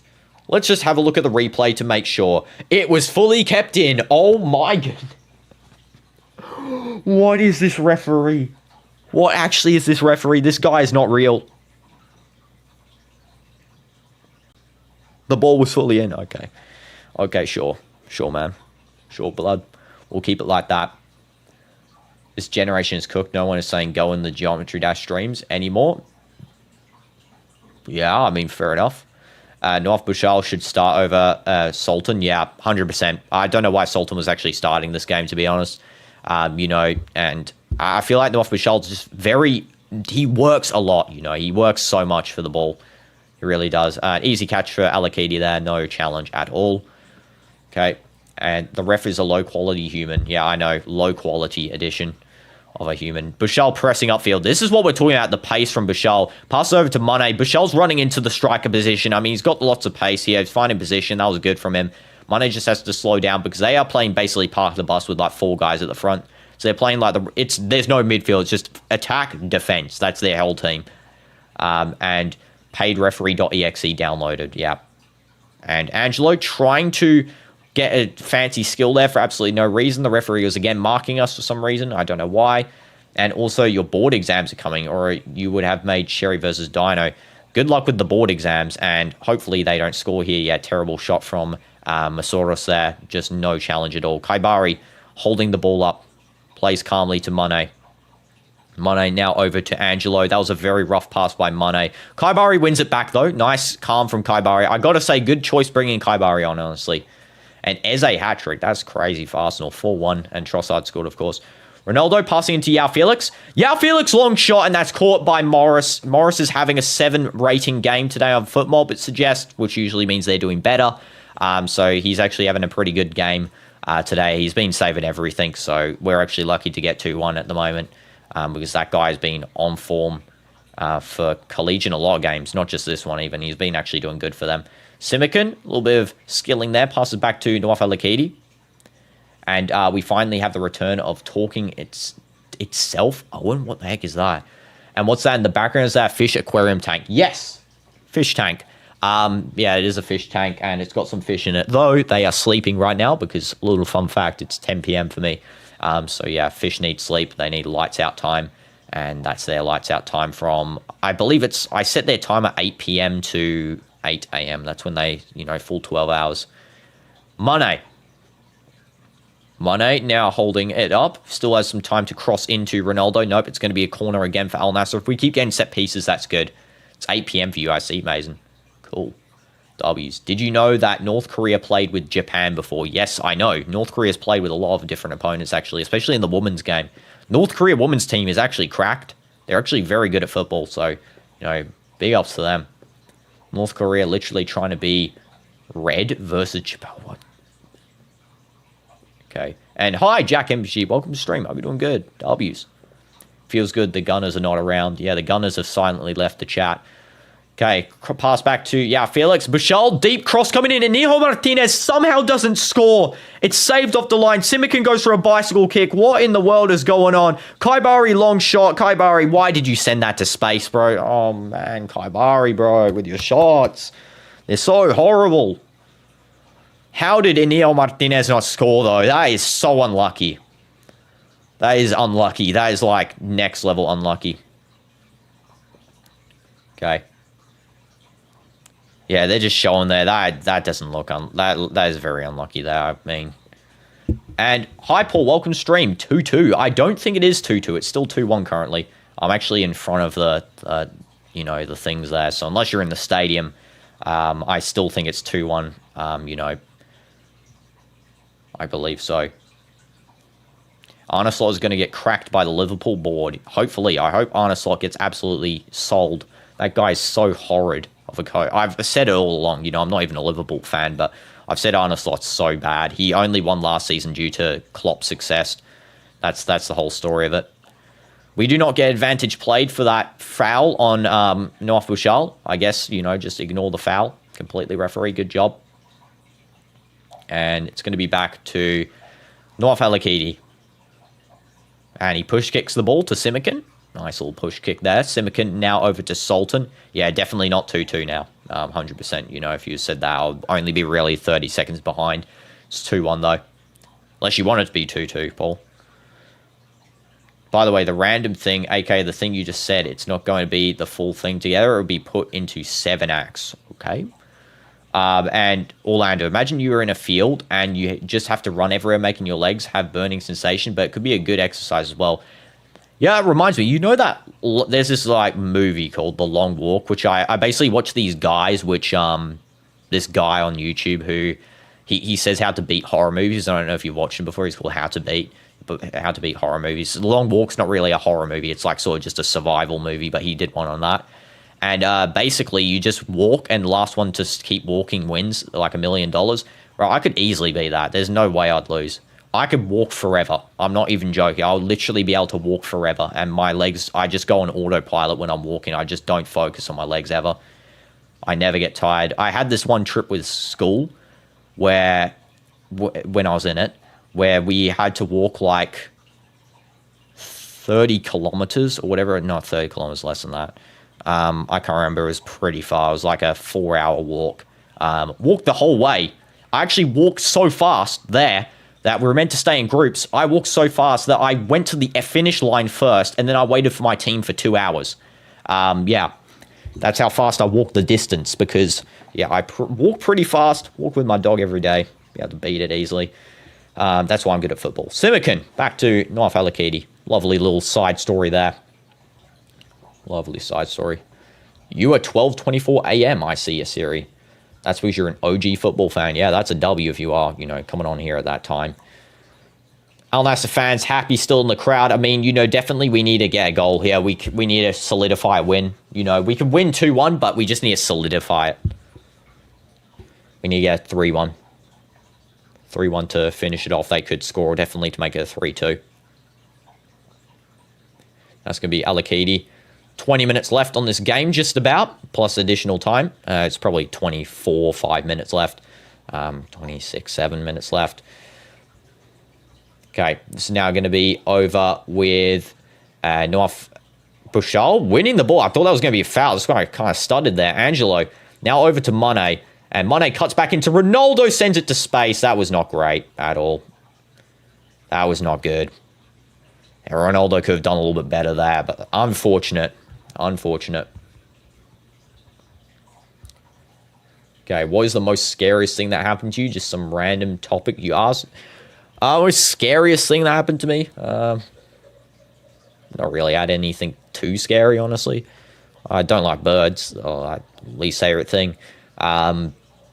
Let's just have a look at the replay to make sure. It was fully kept in. Oh my goodness. What is this referee? What actually is this referee? This guy is not real. The ball was fully in. Okay. Okay, sure. Sure, man. Sure, blood. We'll keep it like that. This generation is cooked. No one is saying go in the Geometry Dash streams anymore. Yeah, I mean, fair enough. Nawaf Bushal should start over Sultan. Yeah, 100%. I don't know why Sultan was actually starting this game, to be honest. And I feel like Nawaf Bushal is just he works a lot, He works so much for the ball. He really does. Easy catch for Al-Akidi there. No challenge at all. Okay. And the ref is a low-quality human. Yeah, I know. Low-quality edition of a human. Bushal pressing upfield. This is what we're talking about, the pace from Bushal. Pass over to Mane. Bushal's running into the striker position. I mean, he's got lots of pace here. He's finding position. That was good from him. Mane just has to slow down because they are playing basically park the bus with like 4 guys at the front. So they're playing like there's no midfield. It's just attack, defense. That's their whole team. And paidreferee.exe downloaded. Yeah. And Angelo trying to get a fancy skill there for absolutely no reason. The referee was again marking us for some reason. I don't know why. And also your board exams are coming, or you would have made Sherry versus Dino. Good luck with the board exams, and hopefully they don't score here. Yeah, terrible shot from Masoros there. Just no challenge at all. Kaibari holding the ball up. Plays calmly to Mane. Mane now over to Angelo. That was a very rough pass by Mane. Kaibari wins it back, though. Nice calm from Kaibari. I got to say, good choice bringing Kaibari on, honestly. And Eze hat-trick. That's crazy for Arsenal. 4-1, and Trossard scored, of course. Ronaldo passing into Yao Felix. Yao Felix long shot, and that's caught by Morris. Morris is having a 7 rating game today on Football, but suggests, which usually means they're doing better. So he's actually having a pretty good game today. He's been saving everything, so we're actually lucky to get 2-1 at the moment because that guy has been on form for Khaleej in a lot of games, not just this one even. He's been actually doing good for them. Simican, a little bit of skilling there, passes back to Nawaf Al-Akidi. And we finally have the return of talking itself. Owen, what the heck is that? And what's that in the background? Is that fish aquarium tank? Yes, fish tank. Yeah, it is a fish tank, and it's got some fish in it. Though they are sleeping right now because, a little fun fact, it's 10 p.m. for me. So yeah, fish need sleep. They need lights out time, and that's their lights out time from, I believe I set their time at 8 p.m. to 8 a.m. That's when they, full 12 hours. Mane now holding it up. Still has some time to cross into Ronaldo. Nope, it's going to be a corner again for Al Nassr. If we keep getting set pieces, that's good. It's 8 p.m. for you, I see, Mason. Cool. W's. Did you know that North Korea played with Japan before? Yes, I know. North Korea's played with a lot of different opponents, actually, especially in the women's game. North Korea women's team is actually cracked. They're actually very good at football, so, big ups to them. North Korea literally trying to be red versus Japan. What? Okay. And hi, Jack MG. Welcome to stream. I'll be doing good. W's. Feels good the Gunners are not around. Yeah, the Gunners have silently left the chat. Okay, pass back to, Felix. Bashal, deep cross coming in, and Nijo Martinez somehow doesn't score. It's saved off the line. Simican goes for a bicycle kick. What in the world is going on? Kaibari, long shot. Kaibari, why did you send that to space, bro? Oh, man, Kaibari, bro, with your shots. They're so horrible. How did Inigo Martinez not score, though? That is so unlucky. That is unlucky. That is, like, next level unlucky. Okay. Yeah, they're just showing there. That doesn't look... that is very unlucky there, I mean. And, hi, Paul. Welcome to stream. 2-2. I don't think it is 2-2. It's still 2-1 currently. I'm actually in front of the, the things there. So, unless you're in the stadium, I still think it's 2-1, I believe so. Arneslot is going to get cracked by the Liverpool board. Hopefully. I hope Arneslot gets absolutely sold. That guy is so horrid of a coach. I've said it all along. I'm not even a Liverpool fan, but I've said Arneslot's so bad. He only won last season due to Klopp's success. That's the whole story of it. We do not get advantage played for that foul on Noaf Bouchal. I guess, just ignore the foul. Completely, referee. Good job. And it's going to be back to Noaf Al-Akidi. And he push kicks the ball to Simican. Nice little push kick there. Simican now over to Sultan. Yeah, definitely not 2-2 now. 100%. If you said that, I'll only be really 30 seconds behind. It's 2-1 though. Unless you want it to be 2-2, Paul. By the way, the random thing, aka the thing you just said, it's not going to be the full thing together. It will be put into 7 acts. Okay? And Orlando, imagine you were in a field and you just have to run everywhere, making your legs have burning sensation, but it could be a good exercise as well. Yeah, it reminds me, that there's this movie called The Long Walk, which I basically watch these guys, which this guy on YouTube who he says how to beat horror movies. I don't know if you've watched him before. He's called How to Beat Horror Movies. The Long Walk's not really a horror movie. It's sort of just a survival movie, but he did one on that. And basically, you just walk, and the last one to keep walking wins, like $1 million. Right, I could easily be that. There's no way I'd lose. I could walk forever. I'm not even joking. I'll literally be able to walk forever. And my legs, I just go on autopilot when I'm walking. I just don't focus on my legs ever. I never get tired. I had this one trip with school where, when I was in it, where we had to walk 30 kilometers or whatever. Not 30 kilometers, less than that. I can't remember. It was pretty far. It was like a 4-hour walk Walked the whole way. I actually walked so fast there that we were meant to stay in groups. I walked so fast that I went to the finish line first, and then I waited for my team for 2 hours. Yeah, that's how fast I walked the distance, because, yeah, I walk pretty fast. Walk with my dog every day. Be able to beat it easily. That's why I'm good at football. Simikin, back to North Alakidi. Lovely little side story there. Lovely side story. You are 12:24 a.m., I see you, Siri. That's because you're an OG football fan. Yeah, that's a W if you are, you know, coming on here at that time. Al Nassr fans happy still in the crowd. I mean, you know, definitely we need to get a goal here. We need to solidify a win. You know, we could win 2-1, but we just need to solidify it. We need to get a 3-1. 3-1 to finish it off. They could score definitely to make it a 3-2. That's going to be Alakidi. 20 minutes left on this game, just about, plus additional time. It's probably 5 minutes left. 26, 7 minutes left. Okay, this is now going to be over with North Bushal winning the ball. I thought that was going to be a foul. This guy kind of stuttered there. Angelo, now over to Mane. And Mane cuts back into Ronaldo, sends it to space. That was not great at all. That was not good. And Ronaldo could have done a little bit better there, but unfortunate. Unfortunate. Okay, what is the most scariest thing that happened to you? Just some random topic you asked. Most scariest thing that happened to me? Not really had anything too scary, honestly. I don't like birds. Least favorite thing. There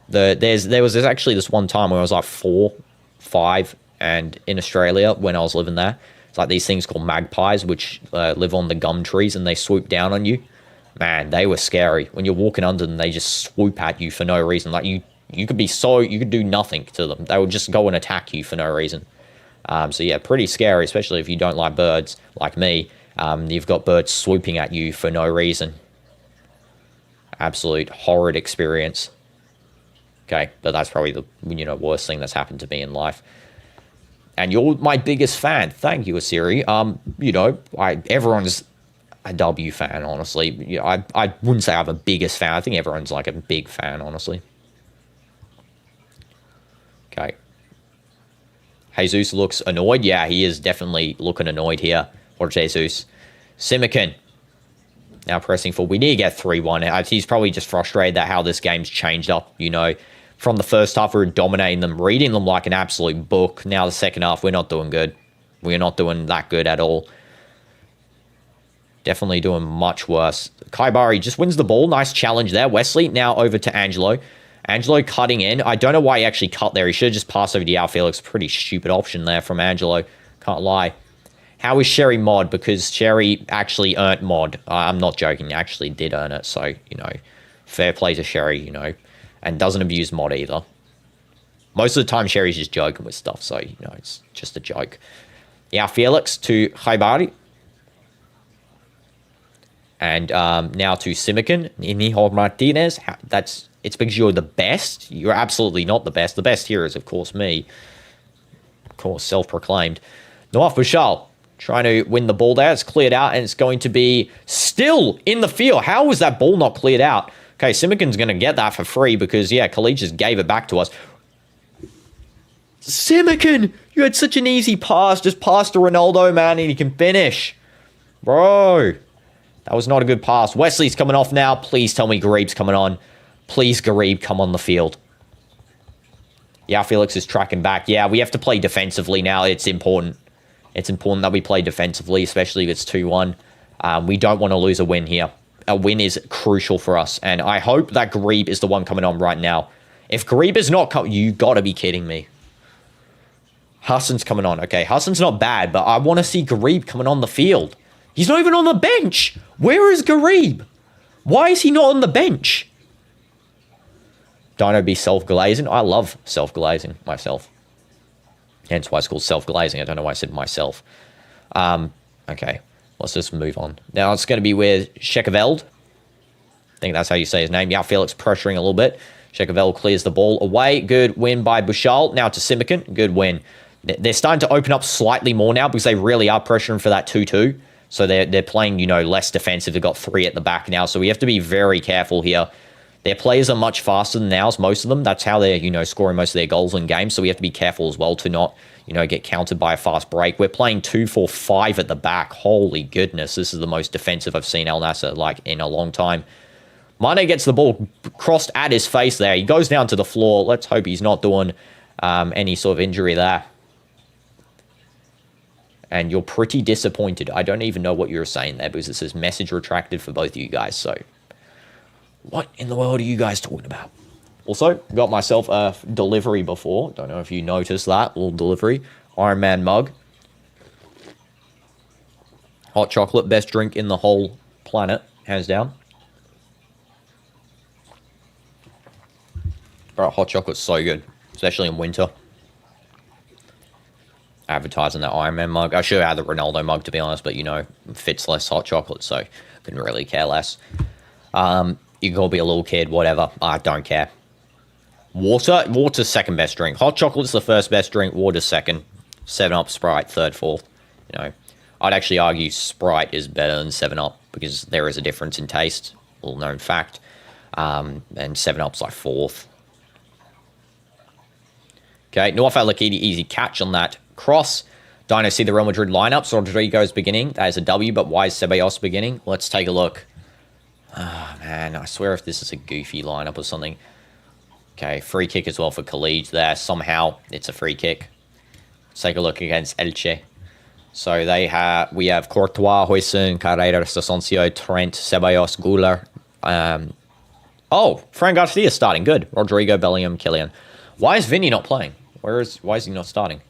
was actually this one time when I was like 4, 5, and in Australia when I was living there. It's like these things called magpies, which live on the gum trees, and they swoop down on you. Man, they were scary. When you're walking under them, they just swoop at you for no reason. Like you could do nothing to them. They would just go and attack you for no reason. So yeah, pretty scary, especially if you don't like birds, like me. You've got birds swooping at you for no reason. Absolute horrid experience. Okay, but that's probably the worst thing that's happened to me in life. And you're my biggest fan. Thank you, Asiri. Everyone's a W fan, honestly. I wouldn't say I'm a biggest fan. I think everyone's like a big fan, honestly. Okay. Jesus looks annoyed. Yeah, he is definitely looking annoyed here. Or Jesus. Simikin. Now pressing forward. We need to get 3-1. He's probably just frustrated that how this game's changed up, From the first half, we were dominating them, reading them like an absolute book. Now the second half, we're not doing good. We're not doing that good at all. Definitely doing much worse. Kaibari just wins the ball. Nice challenge there. Wesley now over to Angelo. Angelo cutting in. I don't know why he actually cut there. He should have just passed over to Yao Felix. Pretty stupid option there from Angelo. Can't lie. How is Sherry mod? Because Sherry actually earned mod. I'm not joking. He actually did earn it. So, fair play to Sherry, and doesn't abuse mod either. Most of the time, Sherry's just joking with stuff. So, it's just a joke. Yao Felix to Khaibari. And now to Simikin. Iniho Martinez. It's because you're the best. You're absolutely not the best. The best here is, of course, me. Of course, self-proclaimed. Noaf Bashal trying to win the ball there. It's cleared out, and it's going to be still in the field. How was that ball not cleared out? Okay, Simikin's going to get that for free because, yeah, Khaleej just gave it back to us. Simikin, you had such an easy pass. Just pass to Ronaldo, man, and he can finish. Bro, that was not a good pass. Wesley's coming off now. Please tell me Garib's coming on. Please, Garib, come on the field. Yeah, Felix is tracking back. Yeah, we have to play defensively now. It's important. It's important that we play defensively, especially if it's 2-1. We don't want to lose a win here. A win is crucial for us, and I hope that Garib is the one coming on right now. If Garib is not coming, you got to be kidding me. Hassan's coming on. Okay, Hassan's not bad, but I want to see Garib coming on the field. He's not even on the bench. Where is Garib? Why is he not on the bench? Dino be self-glazing. I love self-glazing myself. Hence why it's called self-glazing. I don't know why I said myself. Okay, let's just move on. Now it's going to be with Shekaveld. I think that's how you say his name. Yeah, Felix pressuring a little bit. Shekaveld clears the ball away. Good win by Bushal. Now to Simikin. Good win. They're starting to open up slightly more now because they really are pressuring for that 2-2. So they're playing, less defensive. They've got 3 at the back now. So we have to be very careful here Their players are much faster than ours, most of them. That's how they're, you know, scoring most of their goals in games. So we have to be careful as well to not, you know, get countered by a fast break. We're playing 2-4-5 at the back. Holy goodness. This is the most defensive I've seen Al Nassr, like, in a long time. Mane gets the ball crossed at his face there. He goes down to the floor. Let's hope he's not doing any sort of injury there. And you're pretty disappointed. I don't even know what you're saying there because it says message retracted for both of you guys. So what in the world are you guys talking about? Also, got myself a delivery before. Don't know if you noticed that. Little delivery. Iron Man mug. Hot chocolate. Best drink in the whole planet. Hands down. Bro, hot chocolate's so good. Especially in winter. Advertising that Iron Man mug. I should have had the Ronaldo mug, to be honest, but, you know, fits less hot chocolate, so couldn't really care less. You can all be a little kid, whatever. I don't care. Water's second best drink. Hot chocolate's the first best drink. Water's second. 7-Up, Sprite, third, fourth. You know, I'd actually argue Sprite is better than 7-Up because there is a difference in taste. Little known fact. And 7-Up's like fourth. Okay, North Al-Akidi, easy catch on that cross. Dino, see the Real Madrid lineups. Rodrigo's beginning. That is a W, but why is Ceballos beginning? Let's take a look. Oh, man, I swear if this is a goofy lineup or something. Okay, free kick as well for Khaleej there. Somehow, it's a free kick. Let's take a look against Elche. So we have Courtois, Huijsen, Carrera, Asensio, Trent, Ceballos, Guler. Oh, Fran Garcia starting. Good. Rodrigo, Bellingham, Kylian. Why is Vinny not playing? Why is he not starting?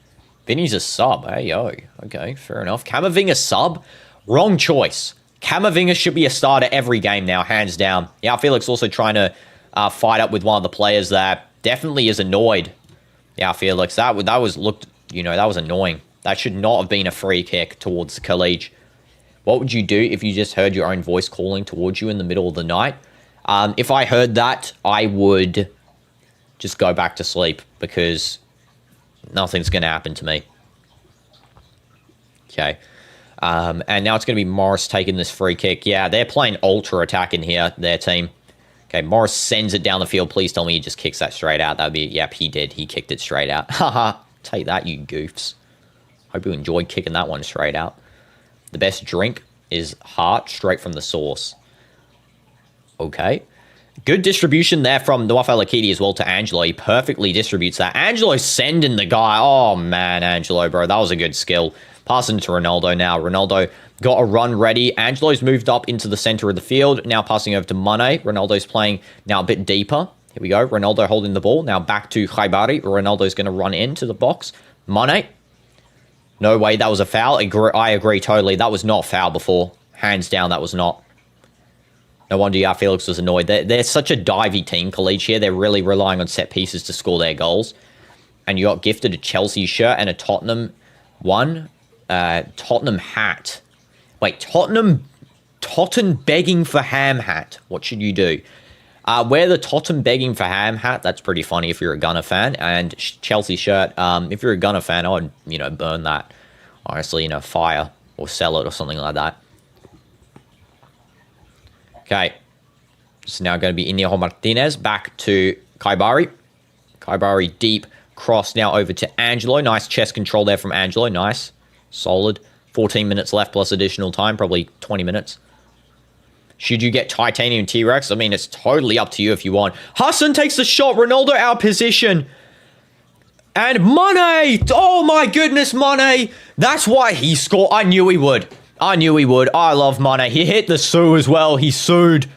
Vinny's a sub. Hey, yo. Okay, fair enough. Camavinga sub? Wrong choice. Camavinga should be a starter every game now, hands down. Yeah, Felix also trying to fight up with one of the players that definitely is annoyed. Yeah, Felix, that was annoying. That should not have been a free kick towards Khaleej. What would you do if you just heard your own voice calling towards you in the middle of the night? If I heard that, I would just go back to sleep because nothing's going to happen to me. Okay. And now it's going to be Morris taking this free kick. Yeah, they're playing ultra attack in here, their team. Okay, Morris sends it down the field. Please tell me he just kicks that straight out. That would be, yep, he did. He kicked it straight out. Haha, take that, you goofs. Hope you enjoyed kicking that one straight out. The best drink is heart straight from the source. Okay. Good distribution there from Nawaf Al-Akidi as well to Angelo. He perfectly distributes that. Angelo sending the guy. Oh, man, Angelo, bro. That was a good skill. Passing to Ronaldo now. Ronaldo got a run ready. Angelo's moved up into the center of the field. Now passing over to Mane. Ronaldo's playing now a bit deeper. Here we go. Ronaldo holding the ball. Now back to Khaibari. Ronaldo's going to run into the box. Mane. No way. That was a foul. I agree totally. That was not foul before. Hands down, that was not. No wonder Felix was annoyed. They're such a divey team, Khaleej here. They're really relying on set pieces to score their goals. And you got gifted a Chelsea shirt and a Tottenham one. Tottenham hat. Wait, Tottenham begging for ham hat. What should you do? Wear the Tottenham begging for ham hat. That's pretty funny if you're a Gunner fan. And Chelsea shirt. If you're a Gunner fan, I would, burn that. Honestly, fire or sell it or something like that. Okay, it's now going to be Inigo Martinez back to Khaibari. Khaibari deep cross now over to Angelo. Nice chest control there from Angelo. Nice. Solid. 14 minutes left plus additional time. Probably 20 minutes. Should you get Titanium T-Rex? I mean, it's totally up to you if you want. Hassan takes the shot. Ronaldo out of position. And Mane. Oh my goodness, Mane. That's why he scored. I knew he would. I love Mane. He hit the Sue as well. He sued.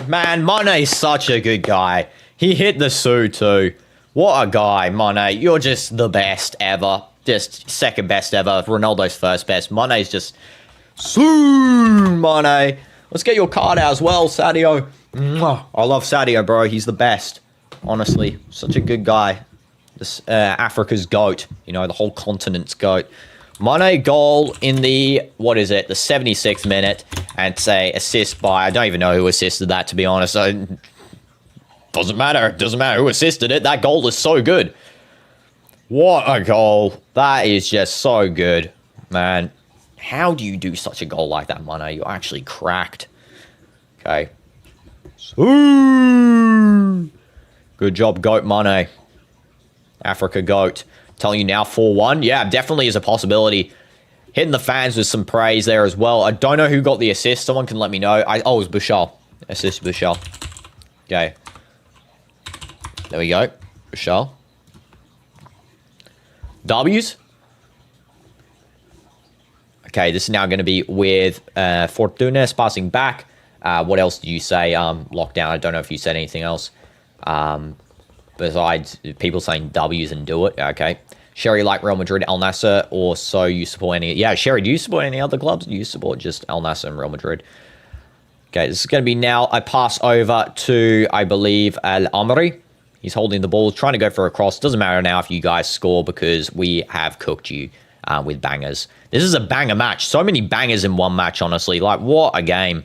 Man, Mane's such a good guy. He hit the Sue too. What a guy, Mane. You're just the best ever. Just second best ever. Ronaldo's first best. Mane's just... Sue, Mane. Let's get your card out as well, Sadio. I love Sadio, bro. He's the best. Honestly, such a good guy. This Africa's GOAT. The whole continent's GOAT. Mane goal in the, the 76th minute, and say assist by, I don't even know who assisted that, to be honest. Doesn't matter who assisted it. That goal is so good. What a goal. That is just so good, man. How do you do such a goal like that, Mane? You're actually cracked. Okay. Ooh. Good job, Goat Money. Africa Goat. Telling you now 4-1. Yeah, definitely is a possibility. Hitting the fans with some praise there as well. I don't know who got the assist. Someone can let me know. Oh, it was Bouchal. Assist Bouchal. Okay. There we go. Bouchal. W's. Okay, this is now going to be with Fortunes passing back. What else did you say? Lockdown. I don't know if you said anything else. Besides people saying W's and do it. Okay. Sherry, like Real Madrid, Al Nassr, or so you support any... Yeah, Sherry, do you support any other clubs? Do you support just Al Nassr and Real Madrid? Okay, this is going to be now a pass over to, I believe, Al Amri. He's holding the ball, trying to go for a cross. Doesn't matter now if you guys score because we have cooked you with bangers. This is a banger match. So many bangers in one match, honestly. Like, what a game.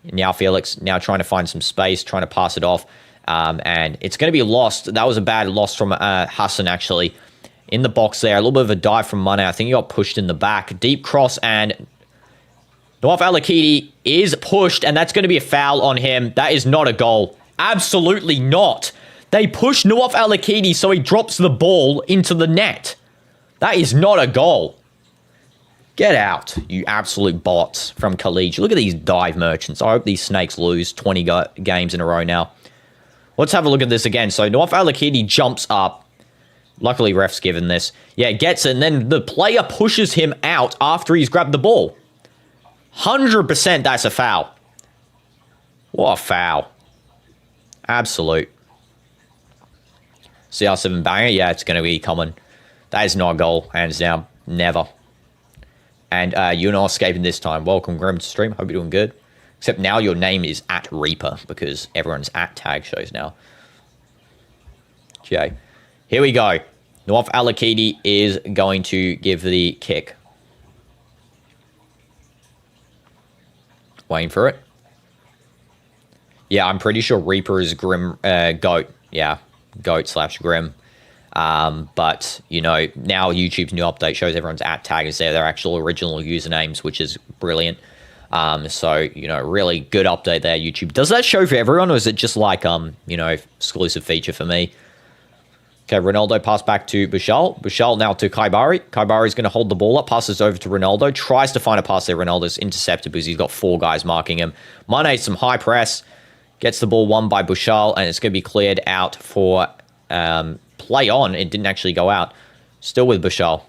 Now Felix, now trying to find some space, trying to pass it off. And it's going to be lost. That was a bad loss from Hassan, actually. In the box there. A little bit of a dive from Mane. I think he got pushed in the back. Deep cross, and Nawaf Al-Akidi is pushed, and that's going to be a foul on him. That is not a goal. Absolutely not. They push Nawaf Al-Akidi so he drops the ball into the net. That is not a goal. Get out, you absolute bots from Khaleej. Look at these dive merchants. I hope these snakes lose 20 games in a row now. Let's have a look at this again. So Nawaf Al-Akidi jumps up. Luckily, ref's given this. Yeah, gets it, and then the player pushes him out after he's grabbed the ball. 100% that's a foul. What a foul. Absolute. CR7 banger. Yeah, it's going to be common. That is not a goal, hands down. Never. And you're not escaping this time. Welcome, Grim, to stream. Hope you're doing good. Except now your name is at Reaper because everyone's at tag shows now. Okay. Here we go. Nawaf Al-Akidi is going to give the kick. Waiting for it. Yeah, I'm pretty sure Reaper is Grim, Goat. Yeah, Goat/Grim. But, you know, now YouTube's new update shows everyone's at tag is there. Their actual original usernames, which is brilliant. So, you know, really good update there, YouTube. Does that show for everyone, or is it just like, you know, exclusive feature for me? Okay, Ronaldo pass back to Bouchal. Bouchal now to Kaibari. Kaibari's going to hold the ball up, passes over to Ronaldo. Tries to find a pass there. Ronaldo's intercepted because he's got 4 guys marking him. Mane, some high press. Gets the ball won by Bouchal, and it's going to be cleared out for play on. It didn't actually go out. Still with Bouchal.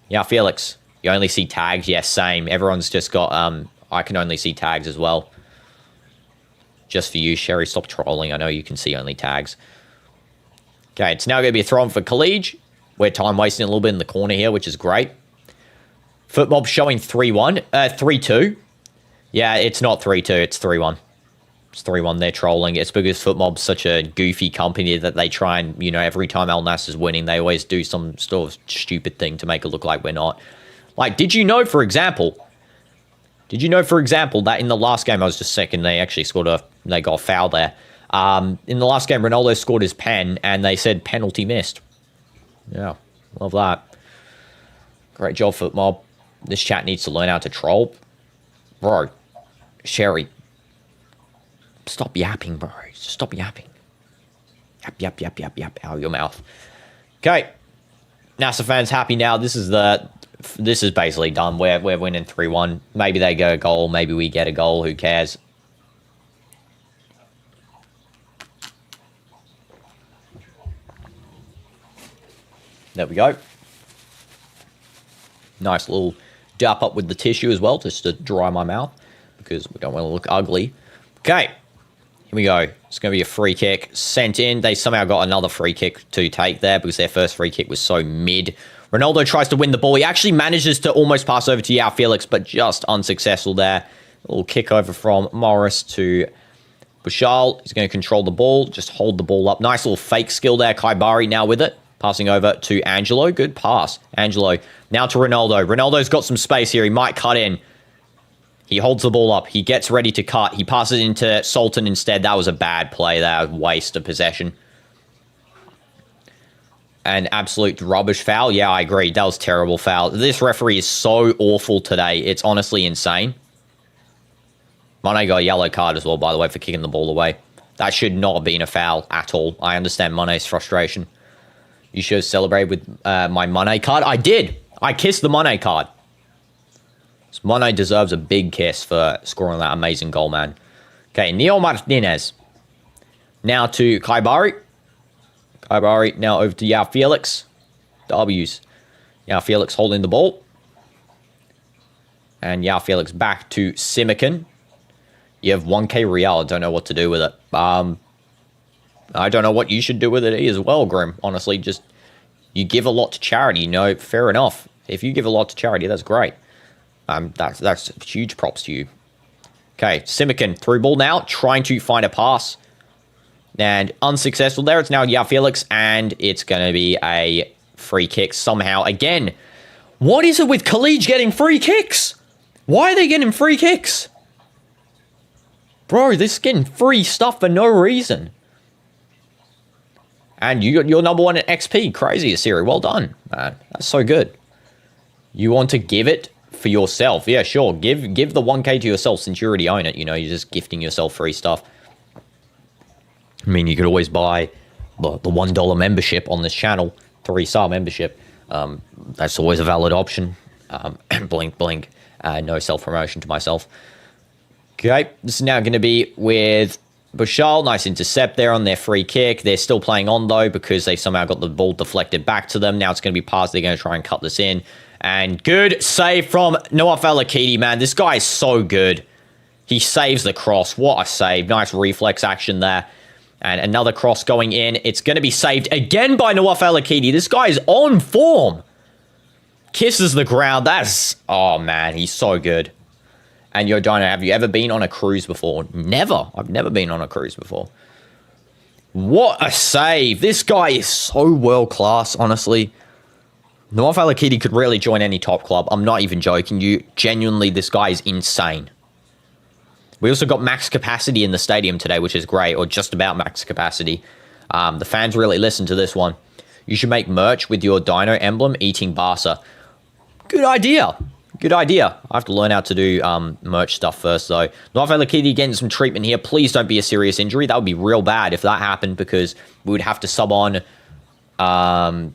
Yeah, Felix. You only see tags. Yes, same. Everyone's just got... I can only see tags as well. Just for you, Sherry. Stop trolling. I know you can see only tags. Okay, it's now going to be a throw-in for Khaleej. We're time wasting a little bit in the corner here, which is great. Footmob showing 3-1. 3-2. Yeah, it's not 3-2. It's 3-1. It's 3-1. They're trolling. It's because Footmob's such a goofy company that they try and, you know, every time Al Nassr is winning, they always do some sort of stupid thing to make it look like we're not. Like, did you know, for example, that in the last game, I was just second, they actually scored they got a foul there. In the last game, Ronaldo scored his pen, and they said penalty missed. Yeah, love that. Great job, Footmob. This chat needs to learn how to troll. Bro, Sherry, stop yapping, bro. Stop yapping. Yap, out of your mouth. Okay. Nassr fans happy now. This is basically done. We're winning 3-1. Maybe they get a goal. Maybe we get a goal. Who cares? There we go. Nice little dap up with the tissue as well, just to dry my mouth, because we don't want to look ugly. Okay, here we go. It's going to be a free kick sent in. They somehow got another free kick to take there, because their first free kick was so mid. Ronaldo tries to win the ball. He actually manages to almost pass over to Yao Felix, but just unsuccessful there. A little kick over from Morris to Bouchal. He's going to control the ball, just hold the ball up. Nice little fake skill there. Kaibari now with it. Passing over to Angelo. Good pass. Angelo. Now to Ronaldo. Ronaldo's got some space here. He might cut in. He holds the ball up. He gets ready to cut. He passes into Sultan instead. That was a bad play. That was a waste of possession. An absolute rubbish foul. Yeah, I agree. That was terrible foul. This referee is so awful today. It's honestly insane. Mane got a yellow card as well, by the way, for kicking the ball away. That should not have been a foul at all. I understand Mane's frustration. You should have celebrated with my Mane card. I did. I kissed the Mane card. So Mane deserves a big kiss for scoring that amazing goal, man. Okay, Neil Martinez. Now to Kaibari. Kaibari now over to Yao Felix. W's. Yao Felix holding the ball. And Yao Felix back to Simikin. You have 1k Real. I don't know what to do with it. I don't know what you should do with it as well, Grim. Honestly, just you give a lot to charity. You know, fair enough. If you give a lot to charity, that's great. That's huge props to you. Okay, Simikin through ball now, trying to find a pass. And unsuccessful there. It's now Yao Felix, and it's going to be a free kick somehow. Again, what is it with Khaleej getting free kicks? Why are they getting free kicks? Bro, this is getting free stuff for no reason. And you got your number one at XP. Crazy, Asiri. Well done, man. That's so good. You want to give it for yourself. Yeah, sure. Give the 1k to yourself since you already own it. You know, you're just gifting yourself free stuff. I mean, you could always buy the $1 membership on this channel, 3-star membership. That's always a valid option. Blink, blink. No self-promotion to myself. Okay, this is now going to be with Bushal. Nice intercept there on their free kick. They're still playing on, though, because they somehow got the ball deflected back to them. Now it's going to be passed. They're going to try and cut this in. And good save from Nawaf Al-Akidi, man. This guy is so good. He saves the cross. What a save. Nice reflex action there. And another cross going in. It's going to be saved again by Nawaf Al-Akidi. This guy is on form. Kisses the ground. That's... Oh, man. He's so good. And yo, Dino, have you ever been on a cruise before? Never. I've never been on a cruise before. What a save. This guy is so world-class, honestly. Nawaf Al-Akidi could really join any top club. I'm not even joking. Genuinely, this guy is insane. We also got max capacity in the stadium today, which is great, or just about max capacity. The fans really listen to this one. You should make merch with your Dino emblem eating Barca. Good idea. Good idea. I have to learn how to do merch stuff first, though. Nawaf Al-Akidi getting some treatment here. Please don't be a serious injury. That would be real bad if that happened, because we would have to sub on Nassr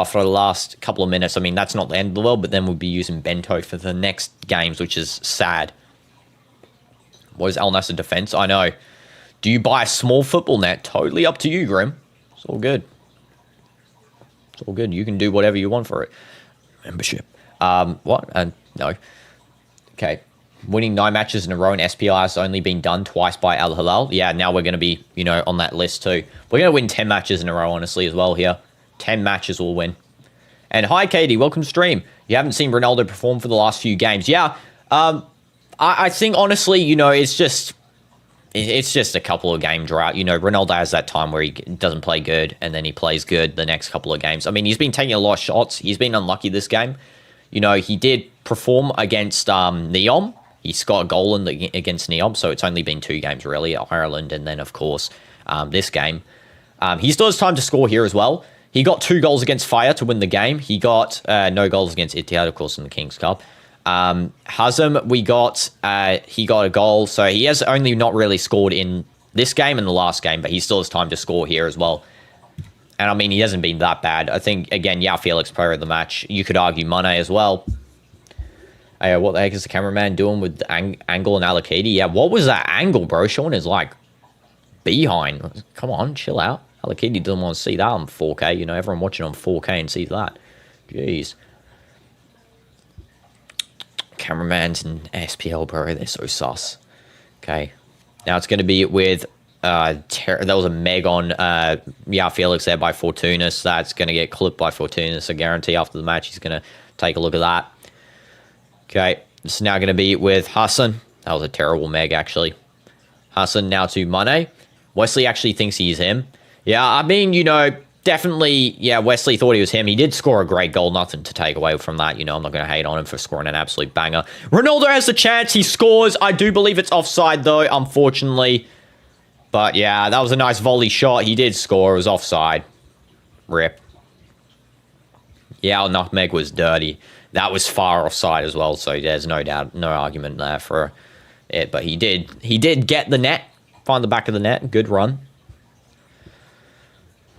for the last couple of minutes. I mean, that's not the end of the world, but then we'll be using Bento for the next games, which is sad. What is Al Nassr defense? I know. Do you buy a small football net? Totally up to you, Grim. It's all good. It's all good. You can do whatever you want for it. Membership. What? No. Okay. Winning 9 matches in a row in SPI has only been done twice by Al Hilal. Yeah, now we're going to be, you know, on that list too. We're going to win 10 matches in a row, honestly, as well here. 10 matches we'll win. And hi, Katie. Welcome to stream. You haven't seen Ronaldo perform for the last few games. Yeah. I think, honestly, you know, it's just a couple of game drought. You know, Ronaldo has that time where he doesn't play good and then he plays good the next couple of games. I mean, he's been taking a lot of shots. He's been unlucky this game. You know, he did perform against Neom. He scored a goal against Neom, so it's only been 2 games, really, Ireland and then, of course, this game. He still has time to score here as well. He got 2 goals against Fire to win the game. He got no goals against Ittihad, of course, in the Kings Cup. Hazem, he got a goal, so he has only not really scored in this game and the last game, but he still has time to score here as well. And I mean, he hasn't been that bad. I think, again, Yao Felix, player of the match. You could argue Mane as well. What the heck is the cameraman doing with the angle and Al-Akidi? Yeah, what was that angle, bro? Showing his, like, behind. Come on, chill out. Al-Akidi doesn't want to see that on 4K. You know, everyone watching on 4K and sees that. Jeez. Cameramans and SPL, bro, they're so sus. Okay. Now it's going to be with... there was a meg on Yao Felix there by Fortunas. That's going to get clipped by Fortunas. I guarantee after the match he's going to take a look at that. Okay, this is now going to be with Hassan. That was a terrible meg, actually. Hassan now to Mane. Wesley actually thinks he's him. Yeah, I mean, you know, definitely, yeah, Wesley thought he was him. He did score a great goal. Nothing to take away from that. You know, I'm not going to hate on him for scoring an absolute banger. Ronaldo has the chance. He scores. I do believe it's offside, though, unfortunately. But, yeah, that was a nice volley shot. He did score. It was offside. Rip. Yeah, nutmeg was dirty. That was far offside as well, so there's no doubt, no argument there for it, but he did. He did get the net. Find the back of the net. Good run.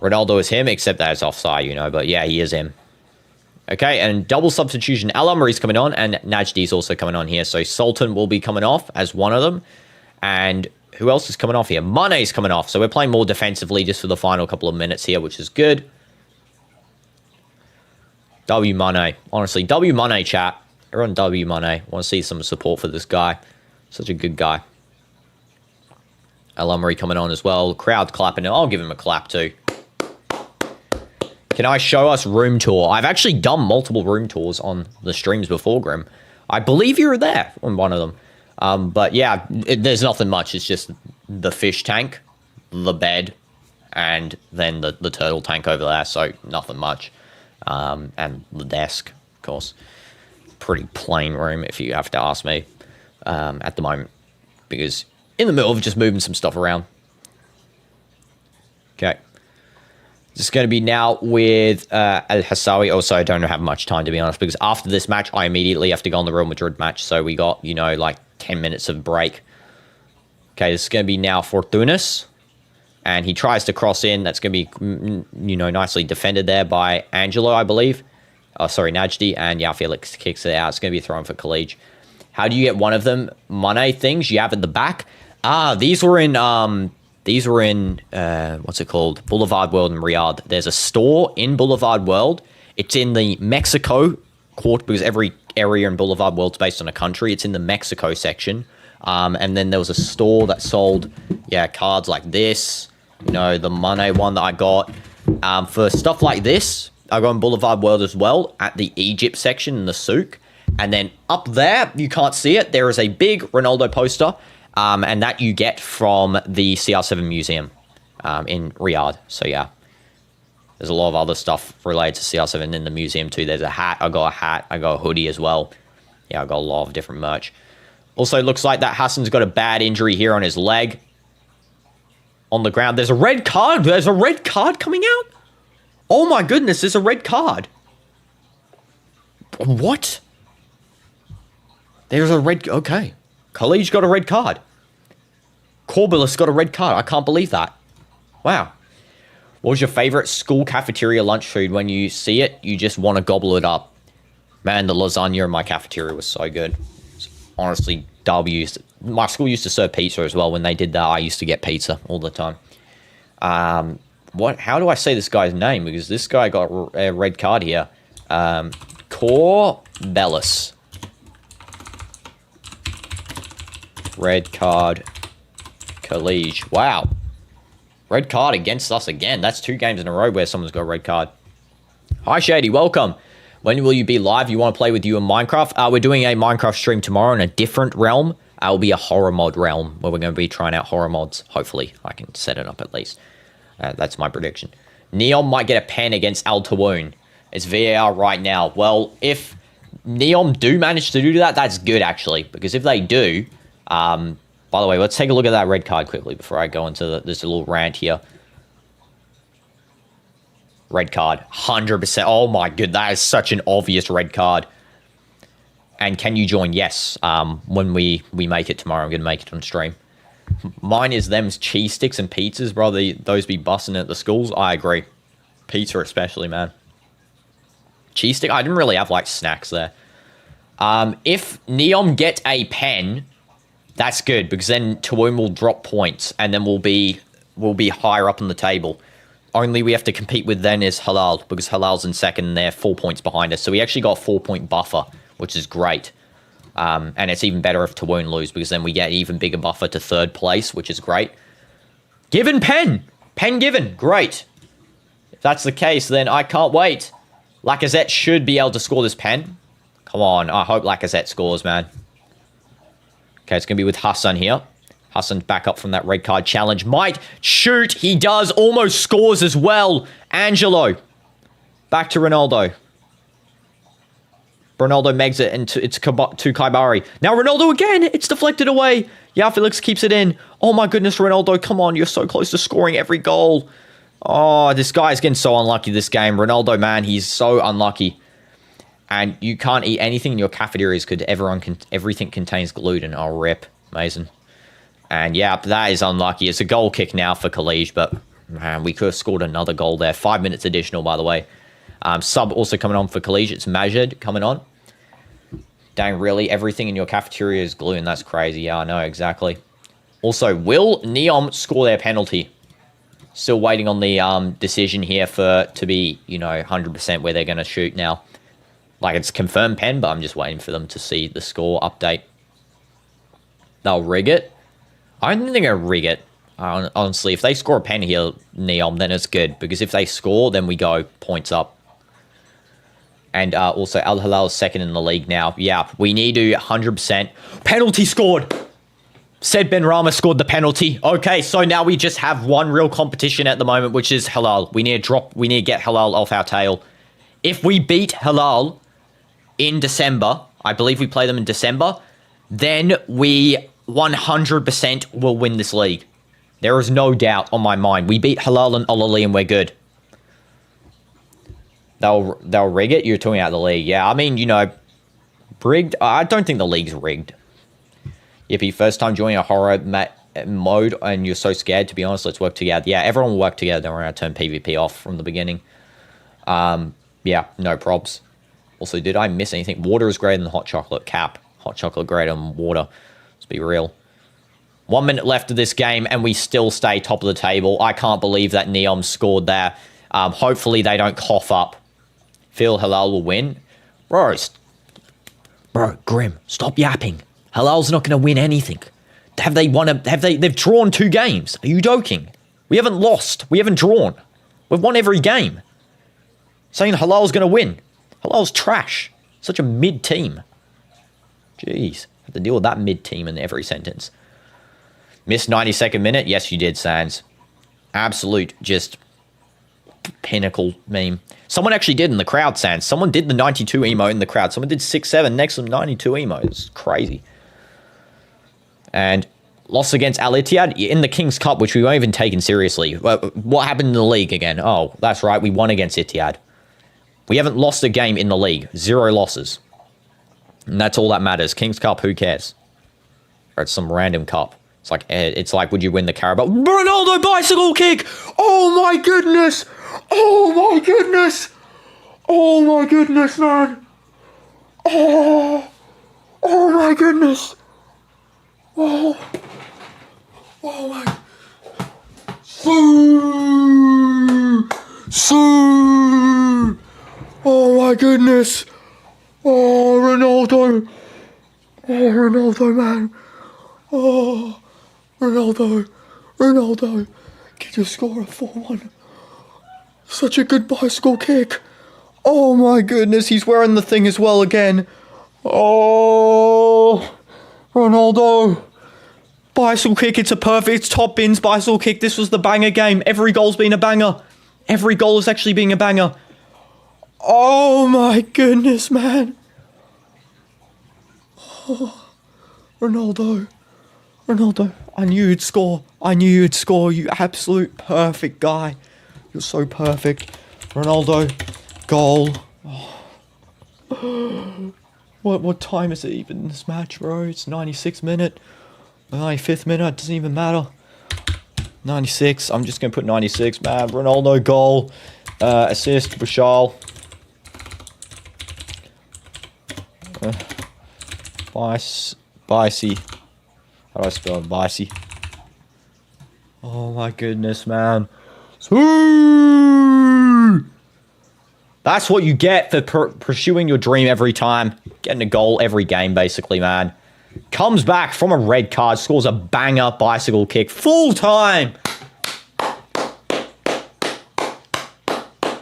Ronaldo is him, except that it's offside, you know. But yeah, he is him. Okay, and double substitution. Al Amri's coming on, and Najdi's also coming on here. So Sultan will be coming off as one of them. And who else is coming off here? Mane's coming off. So we're playing more defensively just for the final couple of minutes here, which is good. W Mane. Honestly, W Mane, chat. Everyone W Mane. Want to see some support for this guy. Such a good guy. Al Amri coming on as well. Crowd clapping. I'll give him a clap too. Can I show us room tour? I've actually done multiple room tours on the streams before, Grim. I believe you were there on one of them. But yeah, there's nothing much. It's just the fish tank, the bed, and then the turtle tank over there. So nothing much. And the desk, of course. Pretty plain room, if you have to ask me, at the moment. Because in the middle of just moving some stuff around. Okay. Just going to be now with Al Hassawi. Also, I don't have much time, to be honest, because after this match, I immediately have to go on the Real Madrid match. So we got, you know, like 10 minutes of break. Okay, this is going to be now Fortunas. And he tries to cross in. That's going to be, you know, nicely defended there by Angelo, I believe. Oh, sorry, Najdi. And yeah, Felix kicks it out. It's going to be thrown for Khaleej. How do you get one of them? Mane things you have at the back. These were in... what's it called? Boulevard World in Riyadh. There's a store in Boulevard World. It's in the Mexico court because every area in Boulevard World's based on a country. It's in the Mexico section. And then there was a store that sold, yeah, cards like this. You know, the Mane one that I got. For stuff like this, I got in Boulevard World as well at the Egypt section in the souk. And then up there, you can't see it. There is a big Ronaldo poster. And that you get from the CR7 museum in Riyadh. So yeah, there's a lot of other stuff related to CR7 in the museum too. There's a hat. I got a hat. I got a hoodie as well. Yeah, I got a lot of different merch. Also, it looks like that Hassan's got a bad injury here on his leg. On the ground. There's a red card. There's a red card coming out? Oh my goodness, there's a red card. What? There's a red... Okay. Khaleej got a red card. Corbelis got a red card. I can't believe that. Wow. What was your favorite school cafeteria lunch food? When you see it, you just want to gobble it up. Man, the lasagna in my cafeteria was so good. Honestly, my school used to serve pizza as well. When they did that, I used to get pizza all the time. How do I say this guy's name? Because this guy got a red card here. Corbelis. Red card. Khaleej. Wow. Red card against us again. That's 2 games in a row where someone's got a red card. Hi, Shady. Welcome. When will you be live? You want to play with you in Minecraft? We're doing a Minecraft stream tomorrow in a different realm. It will be a horror mod realm where we're going to be trying out horror mods. Hopefully, I can set it up at least. That's my prediction. Neon might get a pen against Al Tawoon. It's VAR right now. Well, if Neon do manage to do that, that's good, actually. Because if they do... by the way, let's take a look at that red card quickly before I go into this little rant here. Red card, 100%. Oh my god, that is such an obvious red card. And can you join? Yes. When we make it tomorrow, I'm going to make it on stream. Mine is them's cheese sticks and pizzas, bro. Those be busting at the schools. I agree. Pizza especially, man. Cheese stick? I didn't really have, like, snacks there. If Neom get a pen, that's good, because then Tawoon will drop points, and then we'll be higher up on the table. Only we have to compete with then is Halal, because Halal's in second, and they're 4 points behind us. So we actually got a 4-point buffer, which is great. And it's even better if Tawoon lose, because then we get even bigger buffer to third place, which is great. Given pen! Pen given! Great! If that's the case, then I can't wait. Lacazette should be able to score this pen. Come on, I hope Lacazette scores, man. Okay, it's going to be with Hassan here. Hassan's back up from that red card challenge. Might shoot. He does. Almost scores as well. Angelo. Back to Ronaldo. Ronaldo megs it into to Kaibari. Now Ronaldo again. It's deflected away. Yeah, Felix keeps it in. Oh my goodness, Ronaldo. Come on. You're so close to scoring every goal. Oh, this guy's getting so unlucky this game. Ronaldo, man, he's so unlucky. And you can't eat anything in your cafeterias because everything contains gluten. Oh, rip. Amazing. And yeah, that is unlucky. It's a goal kick now for Khaleej, but man, we could have scored another goal there. 5 minutes additional, by the way. Sub also coming on for Khaleej. It's Majid coming on. Dang, really? Everything in your cafeteria is glue, and that's crazy. Yeah, I know, exactly. Also, will Neom score their penalty? Still waiting on the decision here to be, 100% where they're going to shoot now. Like, it's confirmed pen, but I'm just waiting for them to see the score update. They'll rig it. I don't think they're going to rig it. Honestly, if they score a pen here, Neom, then it's good. Because if they score, then we go points up. And also, Al Hilal is second in the league now. Yeah, we need to 100%. Penalty scored! Said Ben Rama scored the penalty. Okay, so now we just have one real competition at the moment, which is Halal. We need to get Halal off our tail. If we beat Halal in December, I believe we play them in December, then we 100% will win this league. There is no doubt on my mind. We beat Halal and Al Ali and we're good. They'll rig it? You're talking about the league. Yeah, I mean, rigged. I don't think the league's rigged. Yippee, first time joining a horror mode and you're so scared, to be honest, let's work together. Yeah, everyone will work together. Then we're going to turn PvP off from the beginning. Yeah, no probs. Also, did I miss anything? Water is greater than hot chocolate. Cap. Hot chocolate greater than water. Let's be real. 1 minute left of this game and we still stay top of the table. I can't believe that Neom scored there. Hopefully they don't cough up. Feel Halal will win. Bro, Grim, stop yapping. Halal's not going to win anything. They've drawn 2 games. Are you joking? We haven't lost. We haven't drawn. We've won every game. Saying Halal's going to win. Halal's trash. Such a mid team. Jeez. Have to deal with that mid team in every sentence. Missed 92nd minute? Yes, you did, Sans. Absolute just pinnacle meme. Someone actually did in the crowd, Sans. Someone did the 92 emo in the crowd. Someone did 6-7 next to 92 emo. It's crazy. And lost against Al Ittihad in the King's Cup, which we weren't even taken seriously. What happened in the league again? Oh, that's right. We won against Ittihad. We haven't lost a game in the league. 0 losses. And that's all that matters. King's Cup, who cares? Or it's some random cup. It's like, would you win the Carabao? Ronaldo bicycle kick! Oh my goodness! Oh my goodness! Oh my goodness, man! Oh my goodness! Oh my! Oh my goodness! Oh Ronaldo! Oh Ronaldo, man! Oh Ronaldo! Can you score a 4-1? Such a good bicycle kick! Oh my goodness! He's wearing the thing as well again. Oh, Ronaldo! Bicycle kick, it's a perfect top bins bicycle kick. This was the banger game. Every goal's been a banger. Every goal is actually being a banger. Oh my goodness, man. Oh, Ronaldo, I knew you'd score. You absolute perfect guy. You're so perfect. Ronaldo, goal. Oh. What time is it even in this match, bro? It's 96th minute. 95th minute, doesn't even matter. 96, I'm just going to put 96, man. Ronaldo goal. Assist, Bashal. Bicey. How do I spell it? Bicey. Oh my goodness, man. That's what you get for pursuing your dream every time. Getting a goal every game, basically, man. Comes back from a red card, scores a banger bicycle kick. Full time!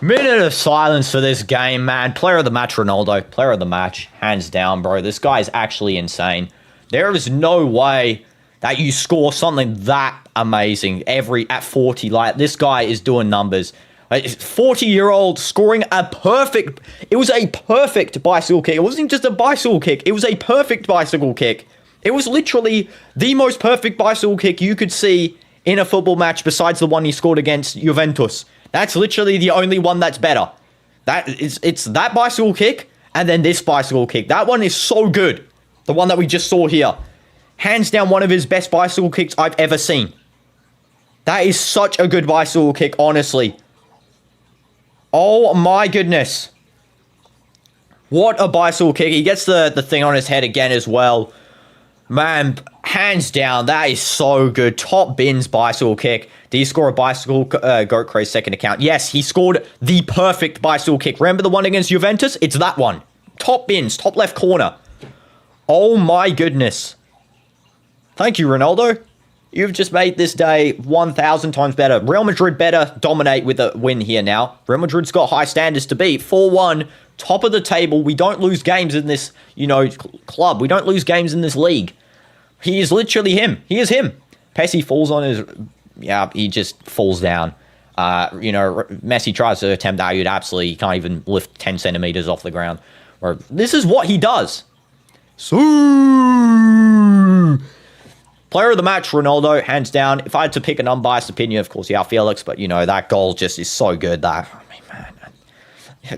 Minute of silence for this game, man. Player of the match, Ronaldo. Player of the match. Hands down, bro. This guy is actually insane. There is no way that you score something that amazing at 40. Like, this guy is doing numbers. 40-year-old scoring a perfect... It was a perfect bicycle kick. It wasn't just a bicycle kick. It was a perfect bicycle kick. It was literally the most perfect bicycle kick you could see in a football match besides the one he scored against Juventus. That's literally the only one that's better. It's that bicycle kick and then this bicycle kick. That one is so good. The one that we just saw here. Hands down, one of his best bicycle kicks I've ever seen. That is such a good bicycle kick, honestly. Oh my goodness. What a bicycle kick. He gets the thing on his head again as well. Man, hands down, that is so good. Top bins bicycle kick. Did he score a bicycle Goat Craze second account? Yes, he scored the perfect bicycle kick. Remember the one against Juventus? It's that one. Top bins, top left corner. Oh my goodness. Thank you, Ronaldo. You've just made this day 1,000 times better. Real Madrid better dominate with a win here now. Real Madrid's got high standards to beat. 4-1, top of the table. We don't lose games in this, club. We don't lose games in this league. He is literally him. He is him. Messi falls on his... Yeah, he just falls down. Messi tries to attempt that. You'd absolutely... He can't even lift 10 centimeters off the ground. Or, this is what he does. So... Player of the match, Ronaldo, hands down. If I had to pick an unbiased opinion, of course, Felix, but, that goal just is so good.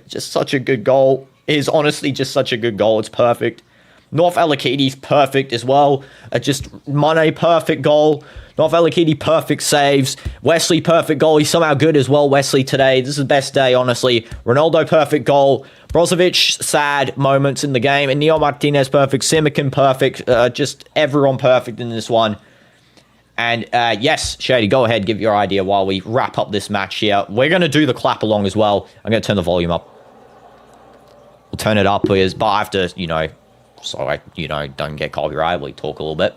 Just such a good goal. It is honestly just such a good goal. It's perfect. North Al-Akedi's perfect as well. Just Mane, perfect goal. North Al-Akedi, perfect saves. Wesley, perfect goal. He's somehow good as well, Wesley, today. This is the best day, honestly. Ronaldo, perfect goal. Brozovic, sad moments in the game. And Neo Martinez, perfect. Simican, perfect. Just everyone perfect in this one. And yes, Shady, go ahead, give your idea while we wrap up this match here. We're going to do the clap along as well. I'm going to turn the volume up. We'll turn it up, please. But I have to, so I, don't get copyright. We talk a little bit.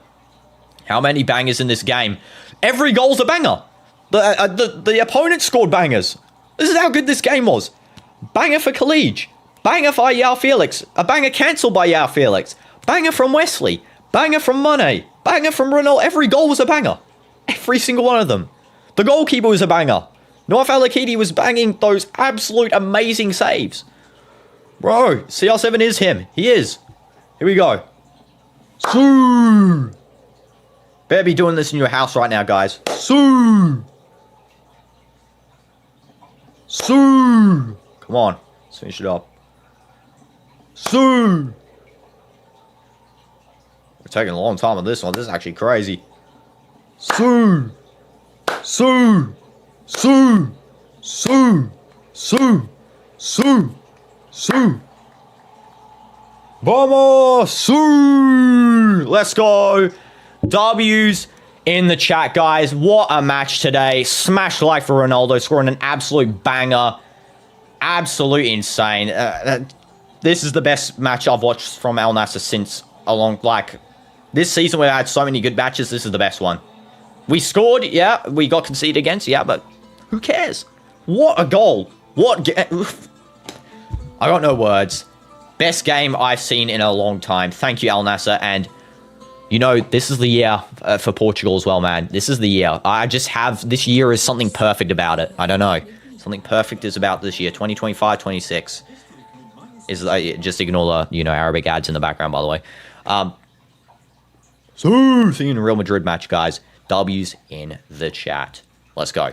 How many bangers in this game? Every goal's a banger. The opponent scored bangers. This is how good this game was. Banger for Khaleej. Banger for Felix. A banger cancelled by Felix. Banger from Wesley. Banger from Mane. Banger from Ronaldo. Every goal was a banger. Every single one of them. The goalkeeper was a banger. North Al-Akedi was banging those absolute amazing saves. Bro, CR7 is him. He is. Here we go. Sue. Better be doing this in your house right now, guys. Sue. Sue. Come on. Let's finish it up. Sue. We're taking a long time on this one. This is actually crazy. Sue. Sue. Sue. Sue. Sue. Sue. Sue. Vamos. Sue. Let's go. W's in the chat, guys. What a match today. Smash like for Ronaldo, scoring an absolute banger. Absolutely insane. This is the best match I've watched from Al Nassr since this season. We've had so many good matches. This is the best one. We scored, yeah. We got conceded against, yeah, but who cares? What a goal. I got no words. Best game I've seen in a long time. Thank you, Al Nassr. And this is the year for Portugal as well, man. This is the year. I just have... This year is something perfect about it. I don't know. Something perfect is about this year. 2025, 26. Just ignore the, Arabic ads in the background, by the way. See you in a Real Madrid match, guys. W's in the chat. Let's go.